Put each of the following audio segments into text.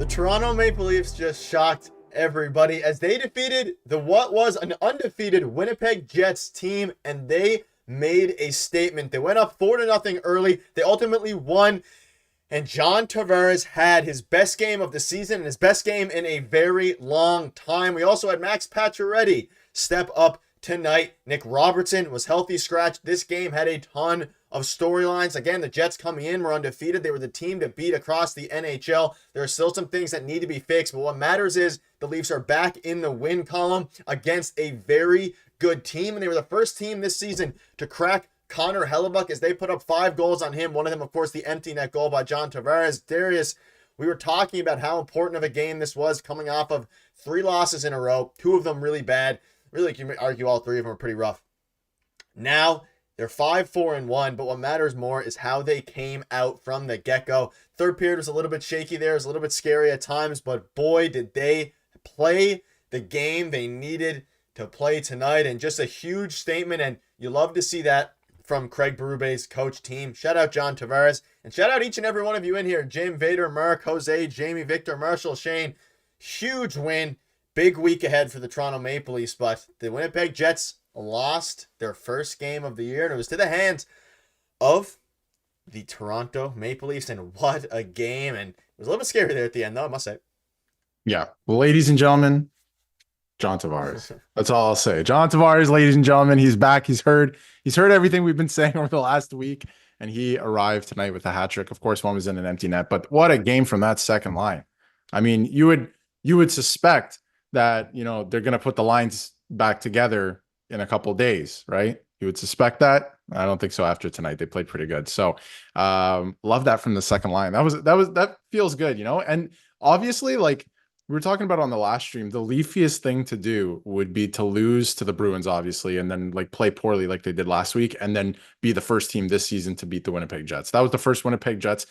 The Toronto Maple Leafs just shocked everybody as they defeated what was an undefeated Winnipeg Jets team, and they made a statement. They went up 4-0 early. They ultimately won, and John Tavares had his best game of the season and his best game in a very long time. We also had Max Pacioretty step up tonight. Nick Robertson was healthy scratch. This game had a ton of storylines. Again, the Jets coming in were undefeated. They were the team to beat across the NHL. There are still some things that need to be fixed, but what matters is the Leafs are back in the win column against a very good team, and they were the first team this season to crack Connor Hellebuyck as they put up 5 goals on him. One of them, of course, the empty net goal by John Tavares. Darius, we were talking about how important of a game this was, coming off of 3 losses in a row, 2 of them really bad. Really, you may argue all 3 of them are pretty rough. Now, they're 5-4-1, but what matters more is how they came out from the get-go. Third period was a little bit shaky there. It was a little bit scary at times, but boy, did they play the game they needed to play tonight. And just a huge statement, and you love to see that from Craig Berube's coach team. Shout out John Tavares, and shout out each and every one of you in here. Jim, Vader, Mark, Jose, Jamie, Victor, Marshall, Shane. Huge win. Big week ahead for the Toronto Maple Leafs, but the Winnipeg Jets lost their first game of the year, and it was to the hands of the Toronto Maple Leafs, and what a game. And it was a little bit scary there at the end, though, I must say. Yeah. Well, ladies and gentlemen, John Tavares. That's all I'll say. John Tavares, ladies and gentlemen, he's back. He's heard everything we've been saying over the last week, and he arrived tonight with a hat trick. Of course, one was in an empty net, but what a game from that second line. I mean, you would suspect that, they're going to put the lines back together in a couple of days, right? You would suspect that. I don't think so. After tonight, they played pretty good. So, love that from the second line. That feels good, And obviously, like we were talking about on the last stream, the leafiest thing to do would be to lose to the Bruins, obviously, and then like play poorly like they did last week, and then be the first team this season to beat the Winnipeg Jets. That was the first Winnipeg Jets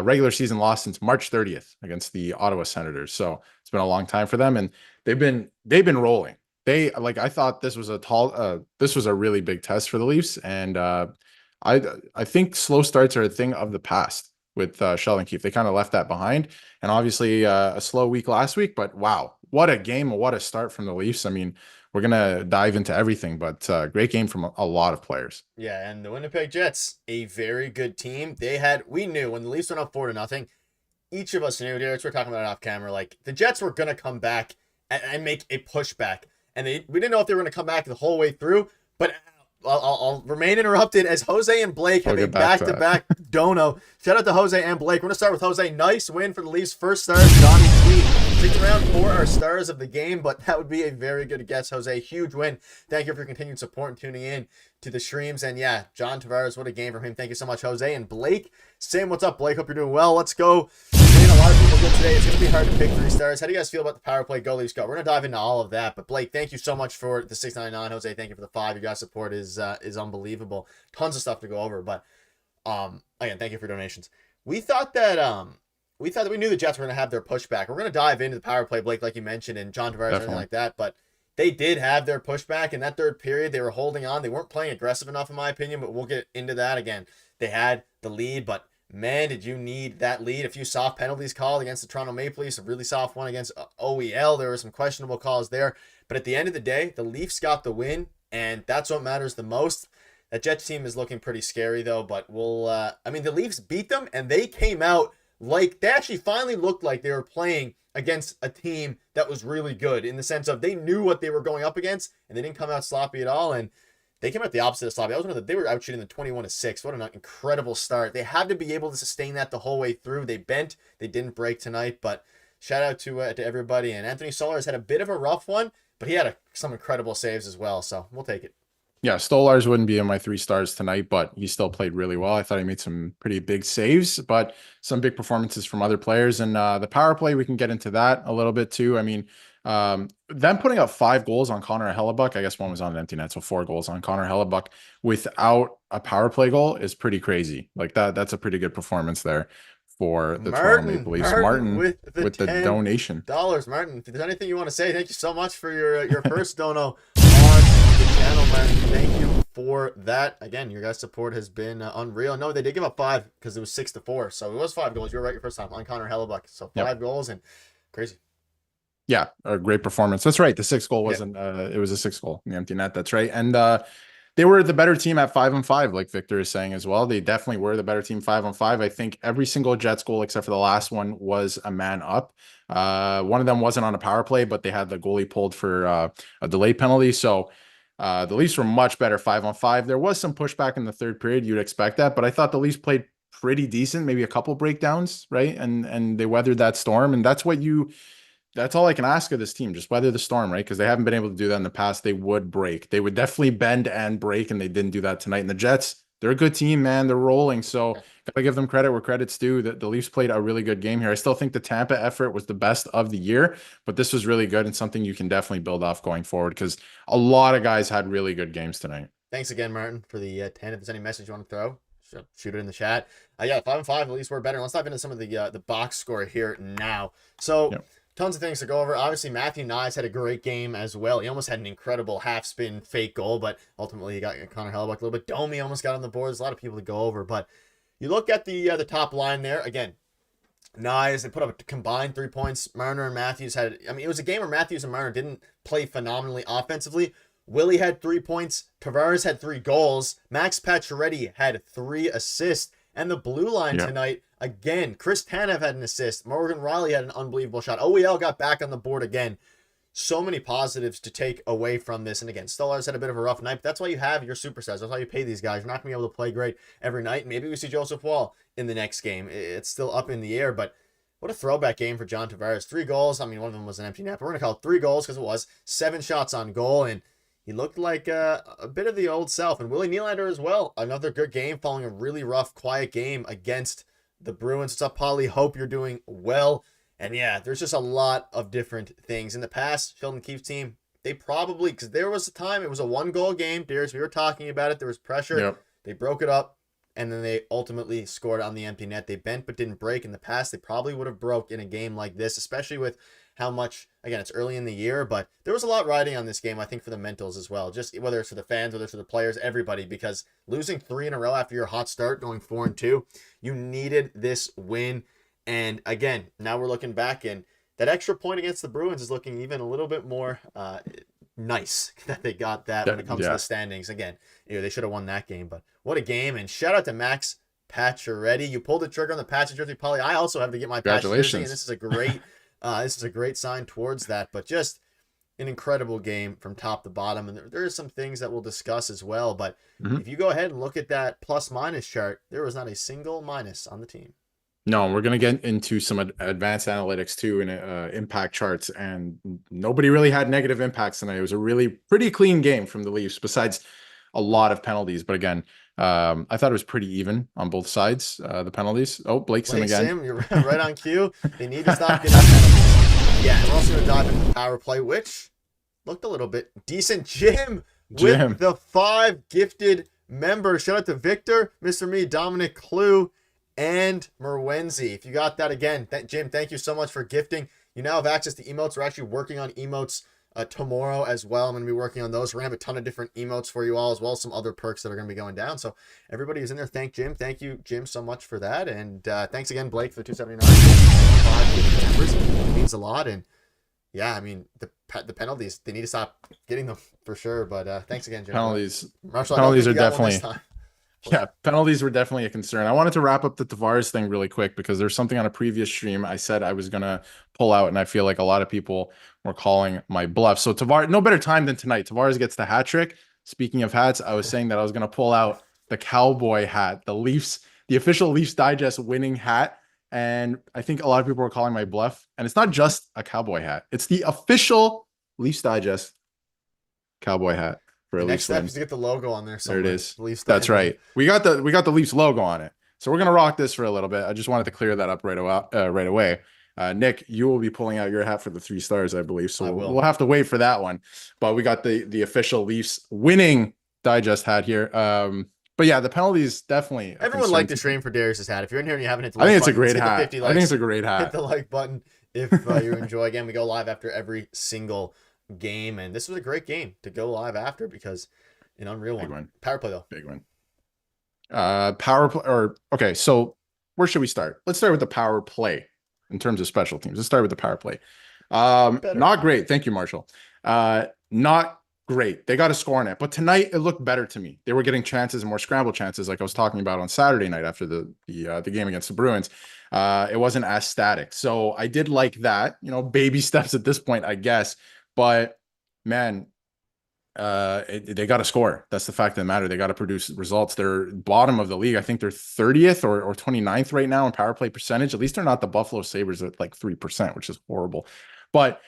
regular season loss since March 30th against the Ottawa Senators. So it's been a long time for them, and they've been rolling. I thought this was a really big test for the Leafs, and I think slow starts are a thing of the past with Sheldon Keefe. They kind of left that behind, and obviously a slow week last week, but wow, what a game, what a start from the Leafs. I mean, we're gonna dive into everything, but great game from a lot of players. Yeah, and the Winnipeg Jets, a very good team. We knew when the Leafs went up 4-0, each of us knew, Darius, we're talking about it off camera, like the Jets were gonna come back and make a pushback. And we didn't know if they were going to come back the whole way through, but I'll remain interrupted as Jose and Blake have a back-to-back dono. Shout out to Jose and Blake. We're going to start with Jose. Nice win for the Leafs. First stars, Johnny Tweet. Sticking around for our stars of the game, but that would be a very good guess, Jose. Huge win. Thank you for your continued support and tuning in to the streams. And yeah, John Tavares, what a game from him. Thank you so much, Jose. And Blake, saying what's up, Blake? Hope you're doing well. Let's go. A lot of people good today. It's going to be hard to pick 3 stars. How do you guys feel about the power play? Go Leafs go. We're going to dive into all of that. But Blake, thank you so much for the 699. Jose, thank you for the 5. Your guys' support is unbelievable. Tons of stuff to go over. But again, thank you for donations. We thought that we knew the Jets were going to have their pushback. We're going to dive into the power play, Blake, like you mentioned, and John Tavares and everything like that. But they did have their pushback in that third period. They were holding on. They weren't playing aggressive enough, in my opinion. But we'll get into that again. They had the lead, but man, did you need that lead. A few soft penalties called against the Toronto Maple Leafs, a really soft one against OEL. There were some questionable calls there. But at the end of the day, the Leafs got the win, and that's what matters the most. That Jets team is looking pretty scary, though, but the Leafs beat them, and they came out like they actually finally looked like they were playing against a team that was really good in the sense of they knew what they were going up against, and they didn't come out sloppy at all. And they came out the opposite of sloppy. They were out shooting the 21-6. What an incredible start. They had to be able to sustain that the whole way through. They bent. They didn't break tonight, but shout out to everybody. And Anthony Solars had a bit of a rough one, but he had some incredible saves as well, so we'll take it. Yeah, Stolarz wouldn't be in my 3 stars tonight, but he still played really well. I thought he made some pretty big saves, but some big performances from other players. And the power play, we can get into that a little bit too. I mean, them putting up 5 goals on Connor Hellebuyck, I guess one was on an empty net, so 4 goals on Connor Hellebuyck without a power play goal is pretty crazy. Like that's a pretty good performance there for the Toronto Maple Leafs. Martin with the donation. Martin, if there's anything you want to say, thank you so much for your first dono on the channel, Martin. Thank you for that. Again, your guys' support has been unreal. No, they did give up 5 because it was 6-4. So it was 5 goals. You were right your first time on Connor Hellebuck. So 5 goals and crazy. Yeah, a great performance. That's right. The 6th goal wasn't it was a 6th goal in the empty net. That's right. And they were the better team at 5-on-5, like Victor is saying as well. They definitely were the better team 5-on-5. I think every single Jets goal except for the last one was a man up. One of them wasn't on a power play, but they had the goalie pulled for a delayed penalty. So the Leafs were much better 5-on-5. There was some pushback in the third period. You'd expect that, but I thought the Leafs played pretty decent, maybe a couple breakdowns, right? And they weathered that storm. And that's all I can ask of this team. Just weather the storm, right? Because they haven't been able to do that in the past. They would break. They would definitely bend and break, and they didn't do that tonight. And the Jets, they're a good team, man. They're rolling. So gotta give them credit where credit's due. The Leafs played a really good game here. I still think the Tampa effort was the best of the year, but this was really good and something you can definitely build off going forward because a lot of guys had really good games tonight. Thanks again, Martin, for the 10. If there's any message you want to throw, shoot it in the chat. Yeah, 5-on-5, at least we're better. Let's dive into some of the box score here now. So tons of things to go over. Obviously, Matthew Knies had a great game as well. He almost had an incredible half-spin fake goal, but ultimately he got Connor Hellebuck a little bit. Domi almost got on the board. There's a lot of people to go over, but you look at the top line there. Again, Knies, they put up a combined 3 points. Marner and Matthews had, it was a game where Matthews and Marner didn't play phenomenally offensively. Willie had 3 points. Tavares had 3 goals. Max Pacioretty had 3 assists. And the blue line tonight, again, Chris Tanev had an assist. Morgan Rielly had an unbelievable shot. OEL got back on the board again. So many positives to take away from this. And again, Stolarz had a bit of a rough night, but that's why you have your superstars. That's why you pay these guys. You're not going to be able to play great every night. Maybe we see Joseph Wall in the next game. It's still up in the air, but what a throwback game for John Tavares. 3 goals. One of them was an empty net, but we're going to call it 3 goals because it was 7 shots on goal. And he looked like a bit of the old self. And Willie Nylander as well. Another good game following a really rough, quiet game against the Bruins. What's up, Paulie? Hope you're doing well. And yeah, there's just a lot of different things. In the past, Sheldon Keefe's team, they probably, because there was a time, it was a 1-goal game. Darius, we were talking about it. There was pressure. Yep. They broke it up. And then they ultimately scored on the empty net. They bent but didn't break. In the past, they probably would have broke in a game like this, especially with how much, again, it's early in the year, but there was a lot riding on this game, I think, for the mentals as well. Just whether it's for the fans, whether it's for the players, everybody, because losing 3 in a row after your hot start, going 4-2, you needed this win. And again, now we're looking back, and that extra point against the Bruins is looking even a little bit more nice that they got that when it comes to the standings. Again, they should have won that game, but what a game. And shout out to Max Pacioretty. You pulled the trigger on the Patch jersey, Paulie. I also have to get my Patch jersey, and this is a great sign towards that. But just an incredible game from top to bottom. And there are some things that we'll discuss as well. But if you go ahead and look at that plus-minus chart, there was not a single minus on the team. No, we're going to get into some advanced analytics too and impact charts, and nobody really had negative impacts tonight. It was a really pretty clean game from the Leafs, besides a lot of penalties. But again, I thought it was pretty even on both sides, the penalties. Oh, Blake Sim again. You're right on cue. They need to stop getting penalties. Yeah, and we're also going to dive into the power play, which looked a little bit decent. Jim with the 5 gifted members. Shout out to Victor, Mr. Me, Dominic Clue, and Merwenzi. If you got that, again, Jim, thank you so much for gifting. You now have access to emotes. We're actually working on emotes tomorrow as well. I'm going to be working on those. We're going to have a ton of different emotes for you all, as well as some other perks that are going to be going down. So everybody who's in there, thank Jim. Thank you, Jim, so much for that. And thanks again, Blake, for the 279. 5 members. It means a lot. And yeah, the penalties, they need to stop getting them for sure. But thanks again, Jim. Penalties are definitely... Yeah, penalties were definitely a concern. I wanted to wrap up the Tavares thing really quick because there's something on a previous stream I said I was going to pull out, and I feel like a lot of people were calling my bluff. So Tavares, no better time than tonight. Tavares gets the hat trick. Speaking of hats, I was saying that I was going to pull out the cowboy hat, the official Leafs Digest winning hat. And I think a lot of people were calling my bluff. And it's not just a cowboy hat. It's the official Leafs Digest cowboy hat. The next step is to get the logo on there. There it is. That's right. We got the Leafs logo on it. So we're gonna rock this for a little bit. I just wanted to clear that up right away. Nick, you will be pulling out your hat for the 3 stars, I believe. So we'll have to wait for that one. But we got the official Leafs winning Digest hat here. But yeah, the penalties definitely. Everyone liked the stream for Darius's hat. If you're in here and you haven't hit the like button, it's a great hat. I think it's a great hat. Hit the like button if you enjoy. Again, we go live after every single game, and this was a great game to go live after because An unreal Big one. win. Power play though. Big win. Power play, or okay, so where should we start? Let's start with the power play in terms of special teams. Let's start with the power play. Better. Not great. Thank you, Marshall. Not great. They got a score on it, but tonight it looked better to me. They were getting chances and more scramble chances, like I was talking about on Saturday night after the game against the Bruins. It wasn't as static, so I did like that. You know, baby steps at this point, I guess. But man, they got to score. That's the fact of the matter. They got to produce results. They're bottom of the league. I think they're 30th or 29th right now in power play percentage. At least they're not the Buffalo Sabres at like 3%, which is horrible. But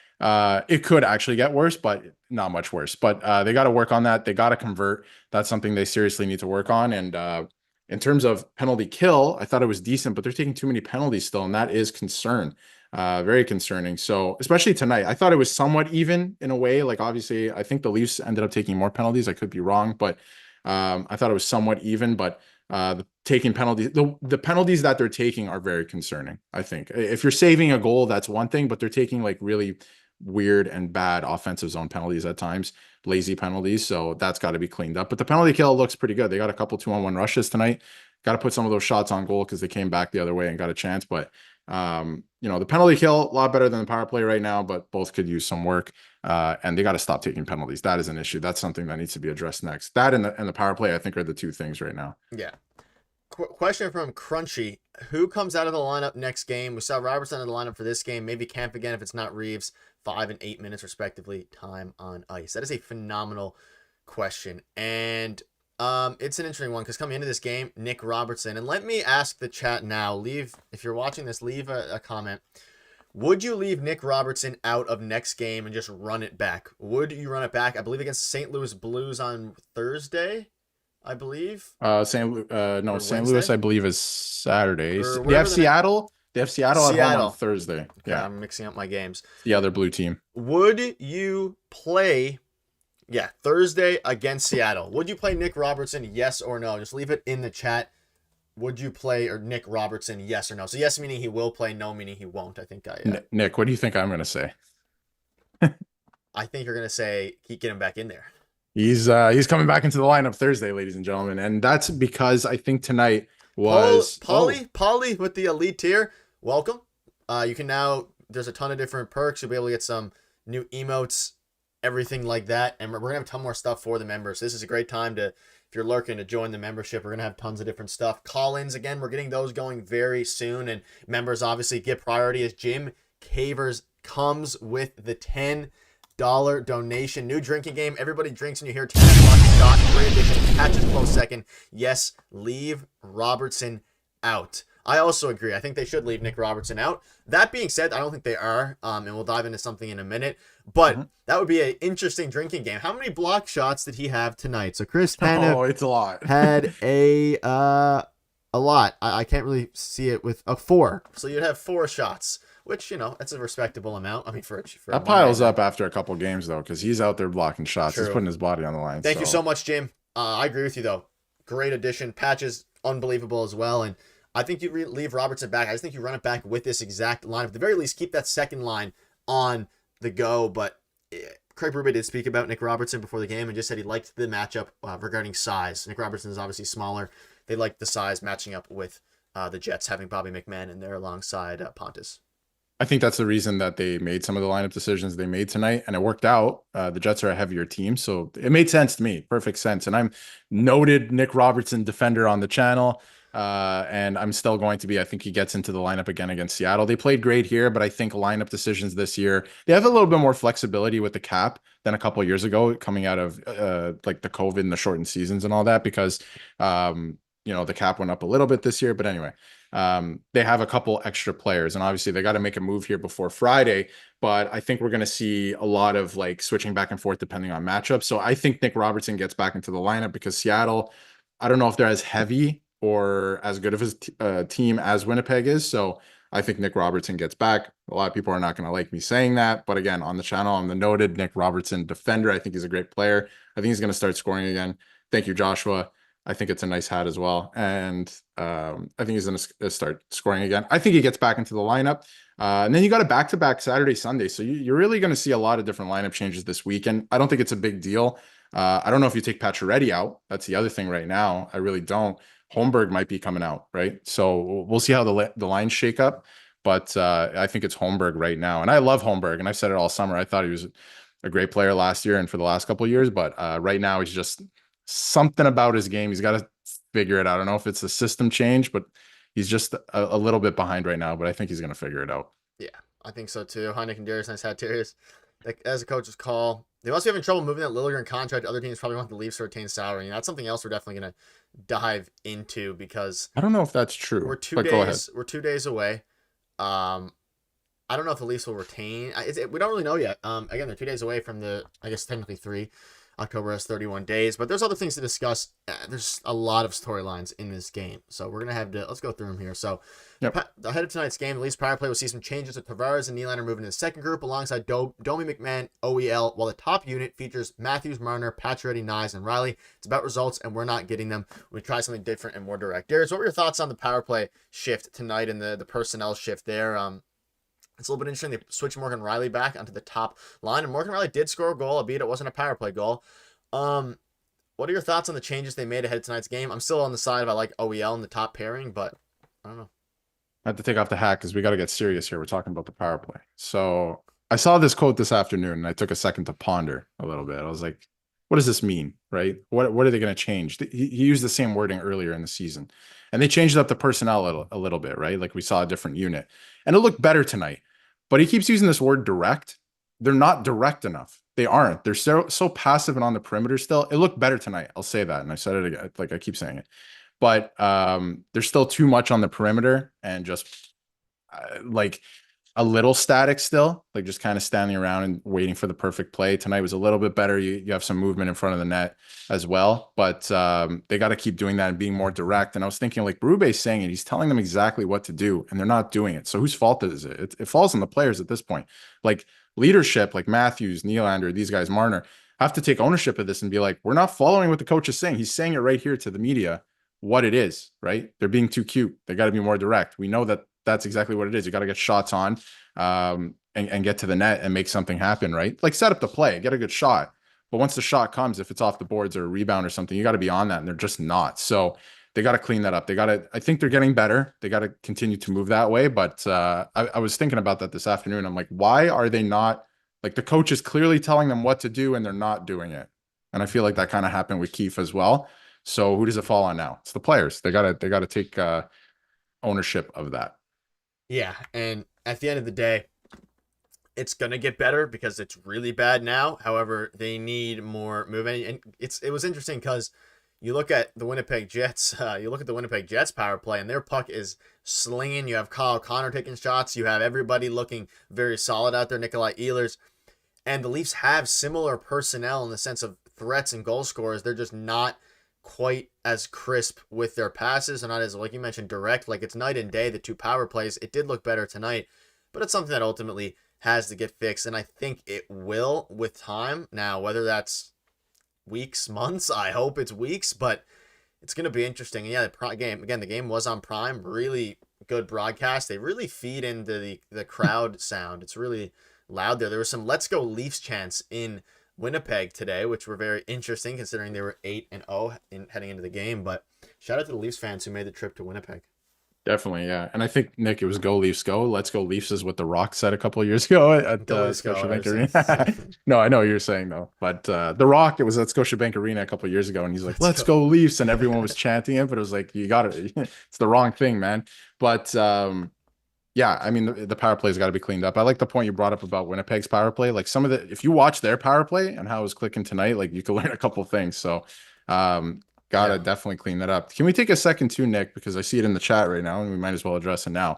it could actually get worse, but not much worse. But they got to work on that. They got to convert. That's something they seriously need to work on. And in terms of penalty kill, I thought it was decent, but they're taking too many penalties still, and that is concern. Very concerning. So especially tonight, I thought it was somewhat even in a way. Like obviously, I think the Leafs ended up taking more penalties. I could be wrong, but I thought it was somewhat even. But taking penalties, the penalties that they're taking are very concerning. I think if you're saving a goal, that's one thing, but they're taking like really weird and bad offensive zone penalties at times, lazy penalties. So that's got to be cleaned up. But the penalty kill looks pretty good. They got a couple 2-on-1 rushes tonight. Got to put some of those shots on goal because they came back the other way and got a chance. But you know, the penalty kill a lot better than the power play right now, but both could use some work. And they got to stop taking penalties. That is an issue. That's something that needs to be addressed next. That and the power play, I think, are the two things right now. Yeah. Question from Crunchy. Who comes out of the lineup next game? We saw Robertson in the lineup for this game. Maybe Camp again if it's not Reeves. 5 and 8 minutes respectively. Time on ice. That is a phenomenal question. And it's an interesting one because coming into this game, Nick Robertson. And let me ask the chat now. If you're watching this, leave a comment. Would you leave Nick Robertson out of next game and just run it back? Would you run it back? I believe against the St. Louis Blues on Thursday. I believe. St. Louis, I believe, is Saturdays. They have Seattle. They have Seattle at home on Thursday. Okay, yeah, I'm mixing up my games. The other blue team. Would you play? Yeah, Thursday against Seattle. Would you play Nick Robertson? Yes or no? Just leave it in the chat. Would you play Nick Robertson? Yes or no? So yes meaning he will play. No meaning he won't. I think Nick, what do you think I'm going to say? I think you're going to say get him back in there. He's coming back into the lineup Thursday, ladies and gentlemen, and that's because I think tonight was Paulie with the elite tier. Welcome. You can now. There's a ton of different perks. You'll be able to get some new emotes, everything like that, and we're gonna have a ton more stuff for the members. This is a great time to, if you're lurking, to join the membership. We're gonna have tons of different stuff. Call-ins again. We're getting those going very soon, and members obviously get priority as Jim Cavers comes with the $10 donation. New drinking game. Everybody drinks and you hear 10 o'clock dot. Great addition. Catches close second. Yes, leave Robertson out. I also agree. I think they should leave Nick Robertson out. That being said, I don't think they are. And we'll dive into something in a minute. But that would be an interesting drinking game. How many block shots did he have tonight? So Chris Tanev it's a lot. had a lot. I can't really see it with a 4. So you'd have 4 shots. Which, you know, that's a respectable amount. I mean, for that piles up after a couple games, though, because he's out there blocking shots. True. He's putting his body on the line. Thank you so much, Jim. I agree with you, though. Great addition. Patches, unbelievable as well. And I think you leave Robertson back. I just think you run it back with this exact line. At the very least, keep that second line on the go. But Craig Berube did speak about Nick Robertson before the game and just said he liked the matchup regarding size. Nick Robertson is obviously smaller. They liked the size matching up with the Jets, having Bobby McMahon in there alongside Pontus. I think that's the reason that they made some of the lineup decisions they made tonight, and it worked out. The Jets are a heavier team, so it made sense to me. Perfect sense. And I'm noted Nick Robertson defender on the channel, and I'm still going to be. I think he gets into the lineup again against Seattle. They played great here, but I think lineup decisions this year, they have a little bit more flexibility with the cap than a couple of years ago, coming out of like the COVID and the shortened seasons and all that, because the cap went up a little bit this year. But anyway, they have a couple extra players, and obviously they got to make a move here before Friday, but I think we're going to see a lot of like switching back and forth depending on matchups. So I think Nick Robertson gets back into the lineup because Seattle, I don't know if they're as heavy or as good of a team as Winnipeg is. So I think Nick Robertson gets back. A lot of people are not going to like me saying that, but again, on the channel, I'm the noted Nick Robertson defender. I think he's a great player. I think he's going to start scoring again. Thank you, Joshua. I think it's a nice hat as well. And I think he's going to start scoring again. I think he gets back into the lineup. And then you got a back-to-back Saturday, Sunday. So you're really going to see a lot of different lineup changes this week. And I don't think it's a big deal. I don't know if you take Pacioretty out. That's the other thing right now. I really don't. Holmberg might be coming out, right? So we'll see how the lines shake up. But I think it's Holmberg right now. And I love Holmberg. And I've said it all summer. I thought he was a great player last year and for the last couple of years. But right now, he's just something about his game. He's got to figure it out. I don't know if it's a system change, but he's just a little bit behind right now. But I think he's going to figure it out. Yeah, I think so too. Heineck and Darius, nice hat, Darius. Like, as a coach's call, they must be having trouble moving that Lilligren contract. Other teams probably want the Leafs to retain salary. And that's something else we're definitely going to dive into because I don't know if that's true. But go ahead. we're 2 days away. I don't know if the Leafs will retain. We don't really know yet. Again, they're 2 days away from I guess technically 3. October has 31 days, but there's other things to discuss. There's a lot of storylines in this game, so we're gonna have to let's go through them here. So, ahead of tonight's game, the Leafs power play will see some changes with Tavares and Nylander moving to the second group alongside Domi McMahon, OEL, while the top unit features Matthews, Marner, Pacioretty, Nyes, and Riley. It's about results, and we're not getting them. We try something different and more direct. Darius, what were your thoughts on the power play shift tonight and the personnel shift there? It's a little bit interesting. They switched Morgan Riley back onto the top line, and Morgan Riley did score a goal, albeit it wasn't a power play goal. What are your thoughts on the changes they made ahead of tonight's game? I'm still on the side of I like OEL in the top pairing, but I don't know. I have to take off the hat because we got to get serious here. We're talking about the power play. So I saw this quote this afternoon, and I took a second to ponder a little bit. I was like, what does this mean, right? What are they going to change? He used the same wording earlier in the season, and they changed up the personnel a little bit, right? Like we saw a different unit, and it looked better tonight. But he keeps using this word direct. They're not direct enough. They aren't. They're so passive and on the perimeter still. It looked better tonight. I'll say that. And I said it again. Like I keep saying it. But there's still too much on the perimeter and just like a little static still, like just kind of standing around and waiting for the perfect play. Tonight was a little bit better. You have some movement in front of the net as well, but they got to keep doing that and being more direct. And I was thinking like Berube's saying it, he's telling them exactly what to do and they're not doing it. So whose fault is it? It falls on the players at this point. Like leadership, like Matthews, Nylander, these guys, Marner, have to take ownership of this and be like, we're not following what the coach is saying. He's saying it right here to the media, what it is, right? They're being too cute. They got to be more direct. We know that that's exactly what it is. You got to get shots on and get to the net and make something happen, right? Like set up the play, get a good shot. But once the shot comes, if it's off the boards or a rebound or something, you got to be on that. And they're just not. So they got to clean that up. I think they're getting better. They got to continue to move that way. But I was thinking about that this afternoon. I'm like, why are they not, like the coach is clearly telling them what to do and they're not doing it. And I feel like that kind of happened with Keefe as well. So who does it fall on now? It's the players. They gotta take ownership of that. Yeah, and at the end of the day, it's gonna get better because it's really bad now. However, they need more movement, and it was interesting because you look at the Winnipeg Jets. You look at the Winnipeg Jets power play, and their puck is slinging. You have Kyle Connor taking shots. You have everybody looking very solid out there. Nikolai Ehlers, and the Leafs have similar personnel in the sense of threats and goal scorers. They're just not quite as crisp with their passes. They're not as, like you mentioned, direct. Like it's night and day, the two power plays. It did look better tonight, but it's something that ultimately has to get fixed, and I think it will with time. Now, whether that's weeks, months, I hope it's weeks, but it's going to be interesting. And yeah, the game was on Prime. Really good broadcast. They really feed into the crowd sound. It's really loud there. There was some "Let's Go Leafs" chants in Winnipeg today, which were very interesting considering they were 8-0 heading into the game. But shout out to the Leafs fans who made the trip to Winnipeg. Definitely, yeah. And I think, Nick, it was "Go Leafs, go." "Let's go Leafs" is what The Rock said a couple of years ago at Scotiabank Arena. No, I know what you're saying though, but The Rock, it was at Scotiabank Arena a couple of years ago, and he's like, "Let's go Leafs," and everyone was chanting it, but it was like, you got it. It's the wrong thing, man. But yeah, I mean, the power play's got to be cleaned up. I like the point you brought up about Winnipeg's power play. Like if you watch their power play and how it was clicking tonight, like you can learn a couple of things. So, gotta definitely clean that up. Can we take a second too, Nick? Because I see it in the chat right now, and we might as well address it now.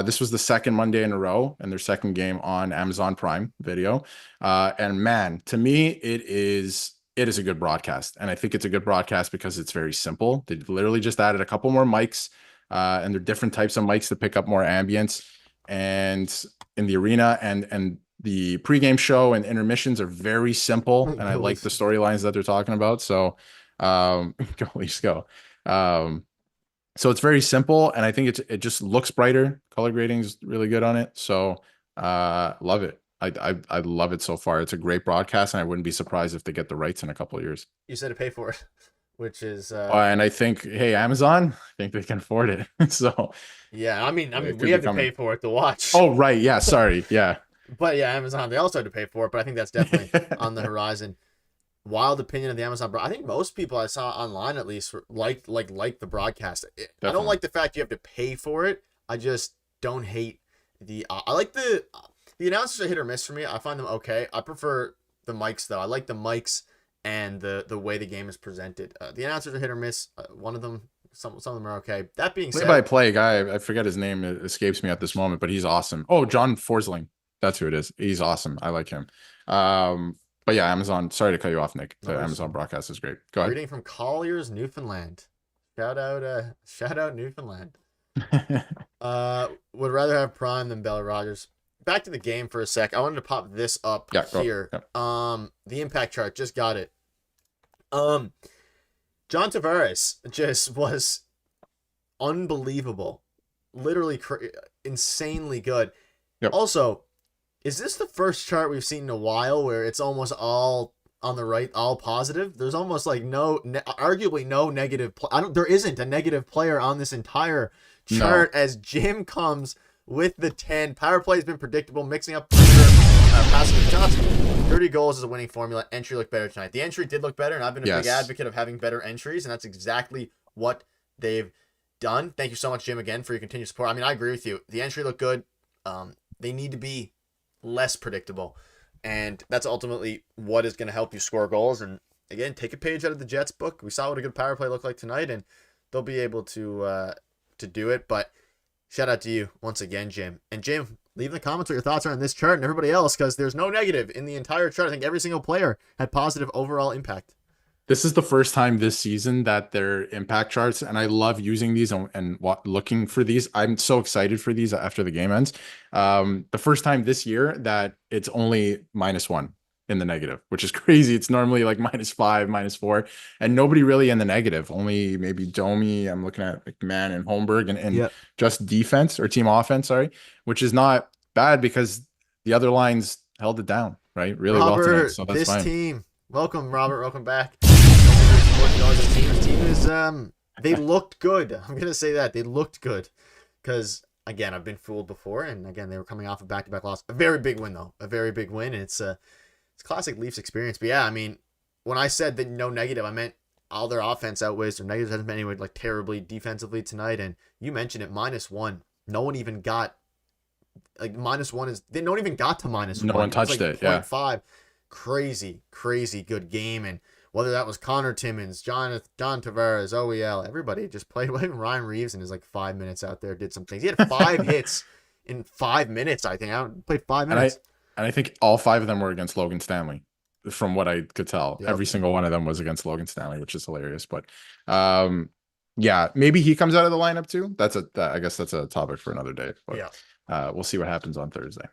This was the second Monday in a row and their second game on Amazon Prime Video. And man, to me, it is a good broadcast. And I think it's a good broadcast because it's very simple. They literally just added a couple more mics. And they're different types of mics to pick up more ambience and in the arena, and the pregame show and intermissions are very simple. And I like the storylines that they're talking about. So, go Leafs go. So it's very simple, and I think it just looks brighter. Color grading is really good on it. So, love it. I love it so far. It's a great broadcast, and I wouldn't be surprised if they get the rights in a couple of years. You said to pay for it, which is And I think, hey, Amazon, I think they can afford it. So yeah. I mean, it we could be have to coming. pay for it to watch. Oh, right. Yeah. Sorry. Yeah. But yeah, Amazon, they also had to pay for it, but I think that's definitely on the horizon. Wild opinion of the Amazon, bro. I think most people I saw online at least liked the broadcast. I don't Definitely. like the fact you have to pay for it. I just don't hate the. I like the announcers are hit or miss for me. I find them okay. I prefer the mics though. I like the mics and the way the game is presented. The announcers are hit or miss. One of them, some of them are okay. That being Play by said, play guy, I forget his name. It escapes me at this moment, but he's awesome. Oh, John Forsling. That's who it is. He's awesome. I like him. But yeah, Amazon. Sorry to cut you off, Nick. no The worries. Amazon broadcast is great. Go Reading from Colliers, Newfoundland. Shout out Newfoundland. ahead. Would rather have Prime than Bella Rogers. Back to the game for a sec. I wanted to pop this up Yeah, go. here. Yeah. The impact chart, just got it. John Tavares just was unbelievable, literally insanely good. Yep. Also, is this the first chart we've seen in a while where it's almost all on the right, all positive? There's almost like arguably no negative. There isn't a negative player on this entire chart as Jim comes with the 10. Power play has been predictable, mixing up passing shots. 30 goals is a winning formula. Entry looked better tonight. The entry did look better, and I've been a big advocate of having better entries, and that's exactly what they've done. Thank you so much, Jim, again, for your continued support. I mean, I agree with you. The entry looked good. They need to be less predictable, and that's ultimately what is going to help you score goals. And again, take a page out of the Jets book. We saw what a good power play looked like tonight, and they'll be able to do it. But shout out to you once again, Jim. And Jim, leave in the comments what your thoughts are on this chart and everybody else, because there's no negative in the entire chart. I think every single player had positive overall impact. This is the first time this season that they're impact charts, and I love using these and looking for these. I'm so excited for these after the game ends. The first time this year that it's only -1 in the negative, which is crazy. It's normally like -5, -4, and nobody really in the negative. Only maybe Domi. I'm looking at McMahon and Holmberg and just defense or team offense, sorry, which is not bad because the other lines held it down, right? Really well tonight. So that's fine. Team. Welcome, Robert. Welcome back. The team is they looked good. I'm gonna say that they looked good because again, I've been fooled before, and again, they were coming off a back-to-back loss. A very big win though, a very big win, and it's classic Leafs experience. But yeah, I mean, when I said that no negative, I meant all their offense outweighs their negatives. Hasn't been anyway like terribly defensively tonight, and you mentioned it, -1. No one even got like -1 is they don't even got to -1. No one touched it. Yeah. 0.5. Crazy good game. And whether that was Connor Timmins, John Tavares, OEL, everybody just played well. Even Ryan Reeves in his like 5 minutes out there did some things. He had 5 hits in 5 minutes, I think. I played 5 minutes. And I think all 5 of them were against Logan Stanley, from what I could tell. Yep. Every single one of them was against Logan Stanley, which is hilarious. But yeah, maybe he comes out of the lineup too. I guess that's a topic for another day. But yeah. We'll see what happens on Thursday.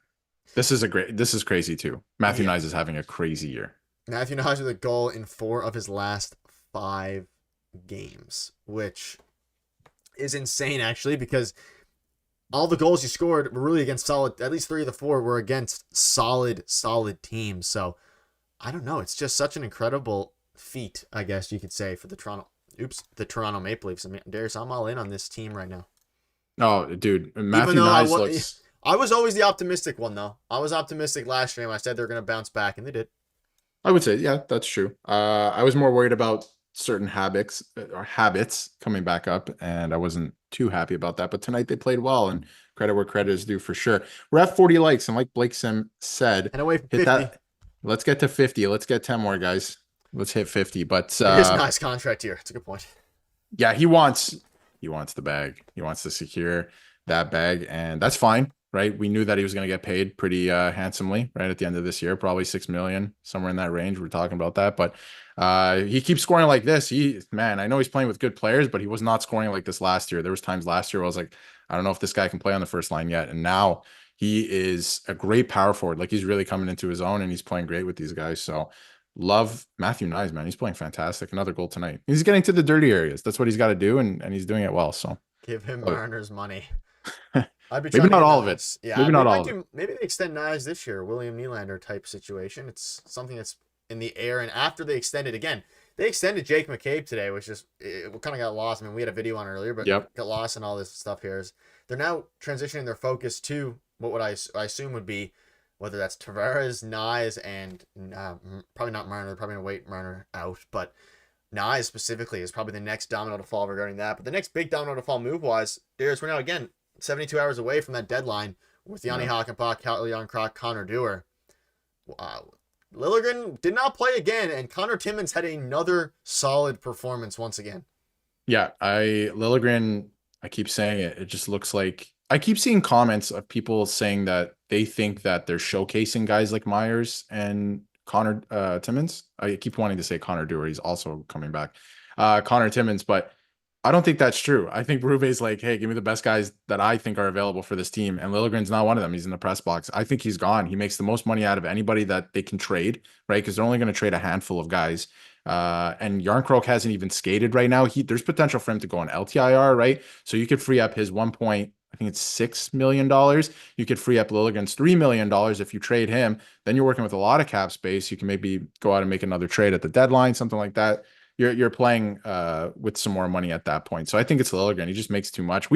This is crazy too. Matthew Knies is having a crazy year. Matthew Knies with a goal in 4 of his last 5 games, which is insane actually, because all the goals he scored were really against solid, at least 3 of the 4 were against solid teams. So I don't know. It's just such an incredible feat, I guess you could say, for the Toronto Maple Leafs. I mean, Darius, I'm all in on this team right now. Oh, dude. Matthew Knies looks... I was always the optimistic one, though. I was optimistic last stream. I said they're going to bounce back, and they did. I would say, yeah, that's true. I was more worried about certain habits coming back up, and I wasn't too happy about that. But tonight they played well, and credit where credit is due for sure. We're at 40 likes, and like Blake said, and away from 50. Let's get to 50. Let's get 10 more, guys. Let's hit 50. But his nice contract here. It's a good point. Yeah, he wants the bag. He wants to secure that bag, and that's fine. Right, we knew that he was going to get paid pretty handsomely right at the end of this year, probably $6 million, somewhere in that range. We're talking about that, but he keeps scoring like this. I know he's playing with good players, but he was not scoring like this last year. There was times last year where I was like, I don't know if this guy can play on the first line yet, and now he is a great power forward. Like, he's really coming into his own, and he's playing great with these guys. So love Matthew Knies, man. He's playing fantastic. Another goal tonight. He's getting to the dirty areas. That's what he's got to do, and he's doing it well. So give him Marner's money. I'd be Maybe trying to not get all of it. Nyes. Yeah, Maybe they not all might of it. do. Maybe they extend Nyes this year, William Nylander type situation. It's something that's in the air. And after they extended again, they extended Jake McCabe today, which is it kind of got lost. I mean, we had a video on it earlier, but Yep. got lost in all this stuff here. Is they're now transitioning their focus to what would I assume would be whether that's Tavares, Nyes, and probably not Marner. They're probably gonna wait Marner out, but Nyes specifically is probably the next domino to fall regarding that. But the next big domino to fall move wise, Darius, we're now again 72 hours away from that deadline with Yanni Hakanpää, Cal Yarncroc, Connor Dewar. Liljegren did not play again, and Connor Timmins had another solid performance once again. Yeah, Liljegren, I keep saying it. It just looks like I keep seeing comments of people saying that they think that they're showcasing guys like Myers and Connor Timmins. I keep wanting to say Connor Dewar. He's also coming back. Connor Timmins, but I don't think that's true. I think Berube's like, hey, give me the best guys that I think are available for this team. And Liljegren's not one of them. He's in the press box. I think he's gone. He makes the most money out of anybody that they can trade, right? Because they're only going to trade a handful of guys. And Yarncroc hasn't even skated right now. There's potential for him to go on LTIR, right? So you could free up his I think it's $6 million. You could free up Liljegren's $3 million if you trade him. Then you're working with a lot of cap space. You can maybe go out and make another trade at the deadline, something like that. You're playing with some more money at that point. So I think it's Liljegren. He just makes too much.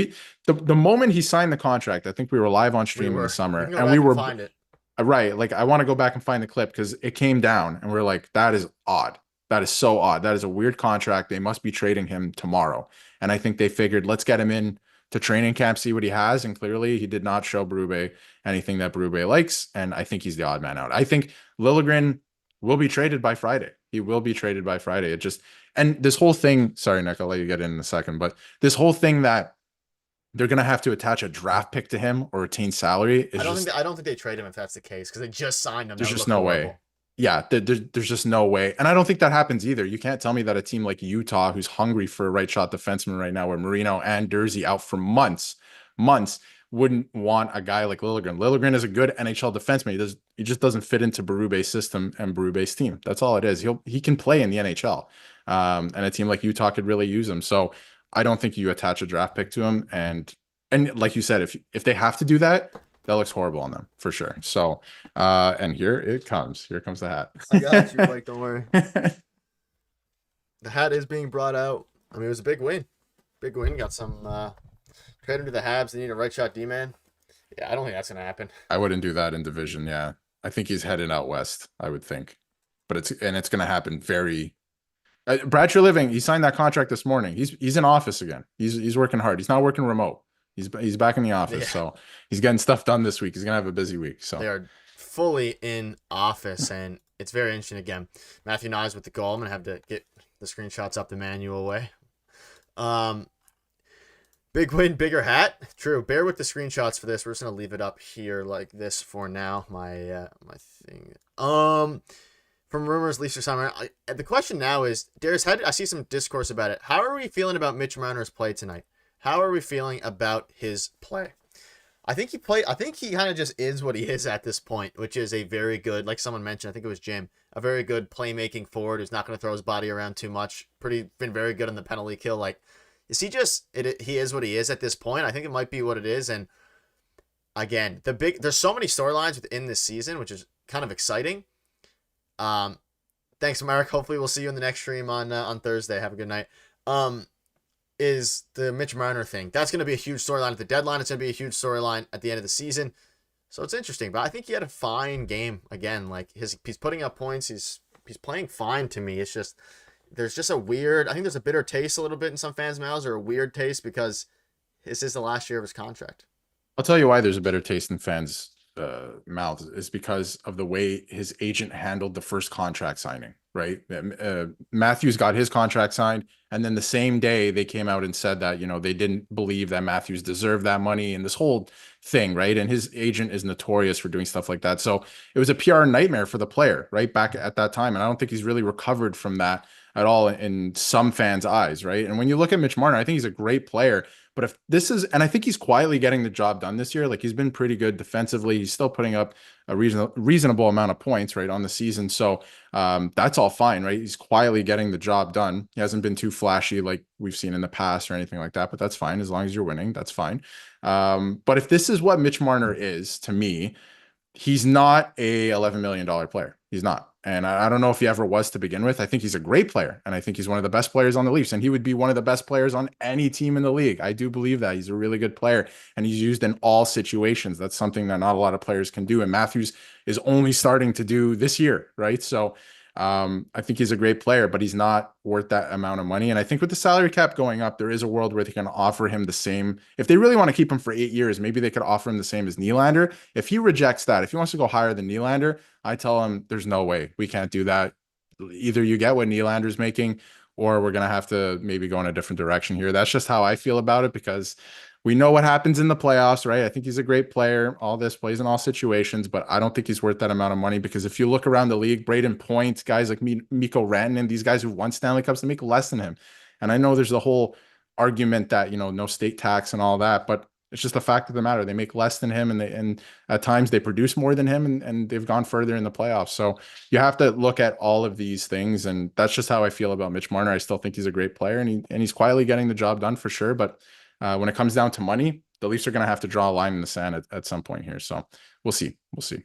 The moment he signed the contract, I think we were live on stream in the summer, and we were find it. Right. Like I want to go back and find the clip because it came down, and we're like, that is odd. That is so odd. That is a weird contract. They must be trading him tomorrow. And I think they figured, let's get him in to training camp, see what he has. And clearly he did not show Berube anything that Berube likes. And I think he's the odd man out. I think Liljegren will be traded by Friday. He will be traded by Friday. And this whole thing, sorry, Nick, I'll let you get in a second, but this whole thing that they're going to have to attach a draft pick to him or retain salary. I don't think they trade him if that's the case because they just signed him. There's just no way. Yeah, there's just no way. And I don't think that happens either. You can't tell me that a team like Utah, who's hungry for a right shot defenseman right now, where Marino and Dursey out for months, wouldn't want a guy like Liljegren. Liljegren is a good NHL defenseman. He just doesn't fit into Berube's system and Berube's team. That's all it is. He can play in the NHL. And a team like Utah could really use him. So I don't think you attach a draft pick to him. And like you said, if they have to do that, that looks horrible on them for sure. So, and here it comes. Here comes the hat. I got you, Mike. Don't worry. The hat is being brought out. I mean, it was a big win. Big win. Got some trade him to the Habs. They need a right shot D-man. Yeah, I don't think that's gonna happen. I wouldn't do that in division. Yeah, I think he's heading out west. I would think, but it's gonna happen very. Brad Treliving, he signed that contract this morning. He's in office again. He's working hard. He's not working remote. He's back in the office, so he's getting stuff done this week. He's gonna have a busy week. So they are fully in office, and it's very interesting. Again, Matthew Nyes with the goal. I'm gonna have to get the screenshots up the manual way. Big win, bigger hat. True. Bear with the screenshots for this. We're just gonna leave it up here like this for now. My thing. From rumors, Leafs are signing. The question now is, Darius, I see some discourse about it. How are we feeling about Mitch Marner's play tonight? How are we feeling about his play? I think he kind of just is what he is at this point, which is a very good, like someone mentioned, I think it was Jim, a very good playmaking forward who's not going to throw his body around too much. Been very good on the penalty kill. Like, is he just, he is what he is at this point. I think it might be what it is. And again, there's so many storylines within this season, which is kind of exciting. Thanks, Mark. Hopefully we'll see you in the next stream on Thursday. Have a good night. Is the Mitch Marner thing. That's going to be a huge storyline at the deadline. It's going to be a huge storyline at the end of the season. So it's interesting. But I think he had a fine game again. Like he's putting up points. He's playing fine to me. It's just there's just a weird. I think there's a bitter taste a little bit in some fans' mouths, or a weird taste because this is the last year of his contract. I'll tell you why there's a bitter taste in fans' mouths is because of the way his agent handled the first contract signing. Right. Matthews got his contract signed. And then the same day they came out and said that, they didn't believe that Matthews deserved that money and this whole thing. Right. And his agent is notorious for doing stuff like that. So it was a PR nightmare for the player right back at that time. And I don't think he's really recovered from that at all in some fans' eyes. Right. And when you look at Mitch Marner, I think he's a great player, But if this is, and I think he's quietly getting the job done this year. Like he's been pretty good defensively. He's still putting up a reasonable amount of points, right, on the season. So that's all fine, right? He's quietly getting the job done. He hasn't been too flashy like we've seen in the past or anything like that, but that's fine. As long as you're winning, that's fine. But if this is what Mitch Marner is to me, he's not a $11 million player. He's not. And I don't know if he ever was to begin with. I think he's a great player. And I think he's one of the best players on the Leafs. And he would be one of the best players on any team in the league. I do believe that. He's a really good player. And he's used in all situations. That's something that not a lot of players can do. And Matthews is only starting to do this year, right? So I think he's a great player, but he's not worth that amount of money. And I think with the salary cap going up, there is a world where they can offer him the same. If they really want to keep him for 8 years, maybe they could offer him the same as Nylander. If he rejects that, if he wants to go higher than Nylander, I tell him there's no way we can't do that. Either you get what Nylander's making, or we're going to have to maybe go in a different direction here. That's just how I feel about it, because we know what happens in the playoffs, right? I think he's a great player. All this plays in all situations, but I don't think he's worth that amount of money, because if you look around the league, Braden Point, guys like Mikko Rantanen, these guys who won Stanley Cups, they make less than him. And I know there's the whole argument that, no state tax and all that, but it's just the fact of the matter. They make less than him, and at times they produce more than him, and they've gone further in the playoffs. So you have to look at all of these things, and that's just how I feel about Mitch Marner. I still think he's a great player, and he's quietly getting the job done for sure. But when it comes down to money, the Leafs are going to have to draw a line in the sand at some point here. So we'll see. We'll see.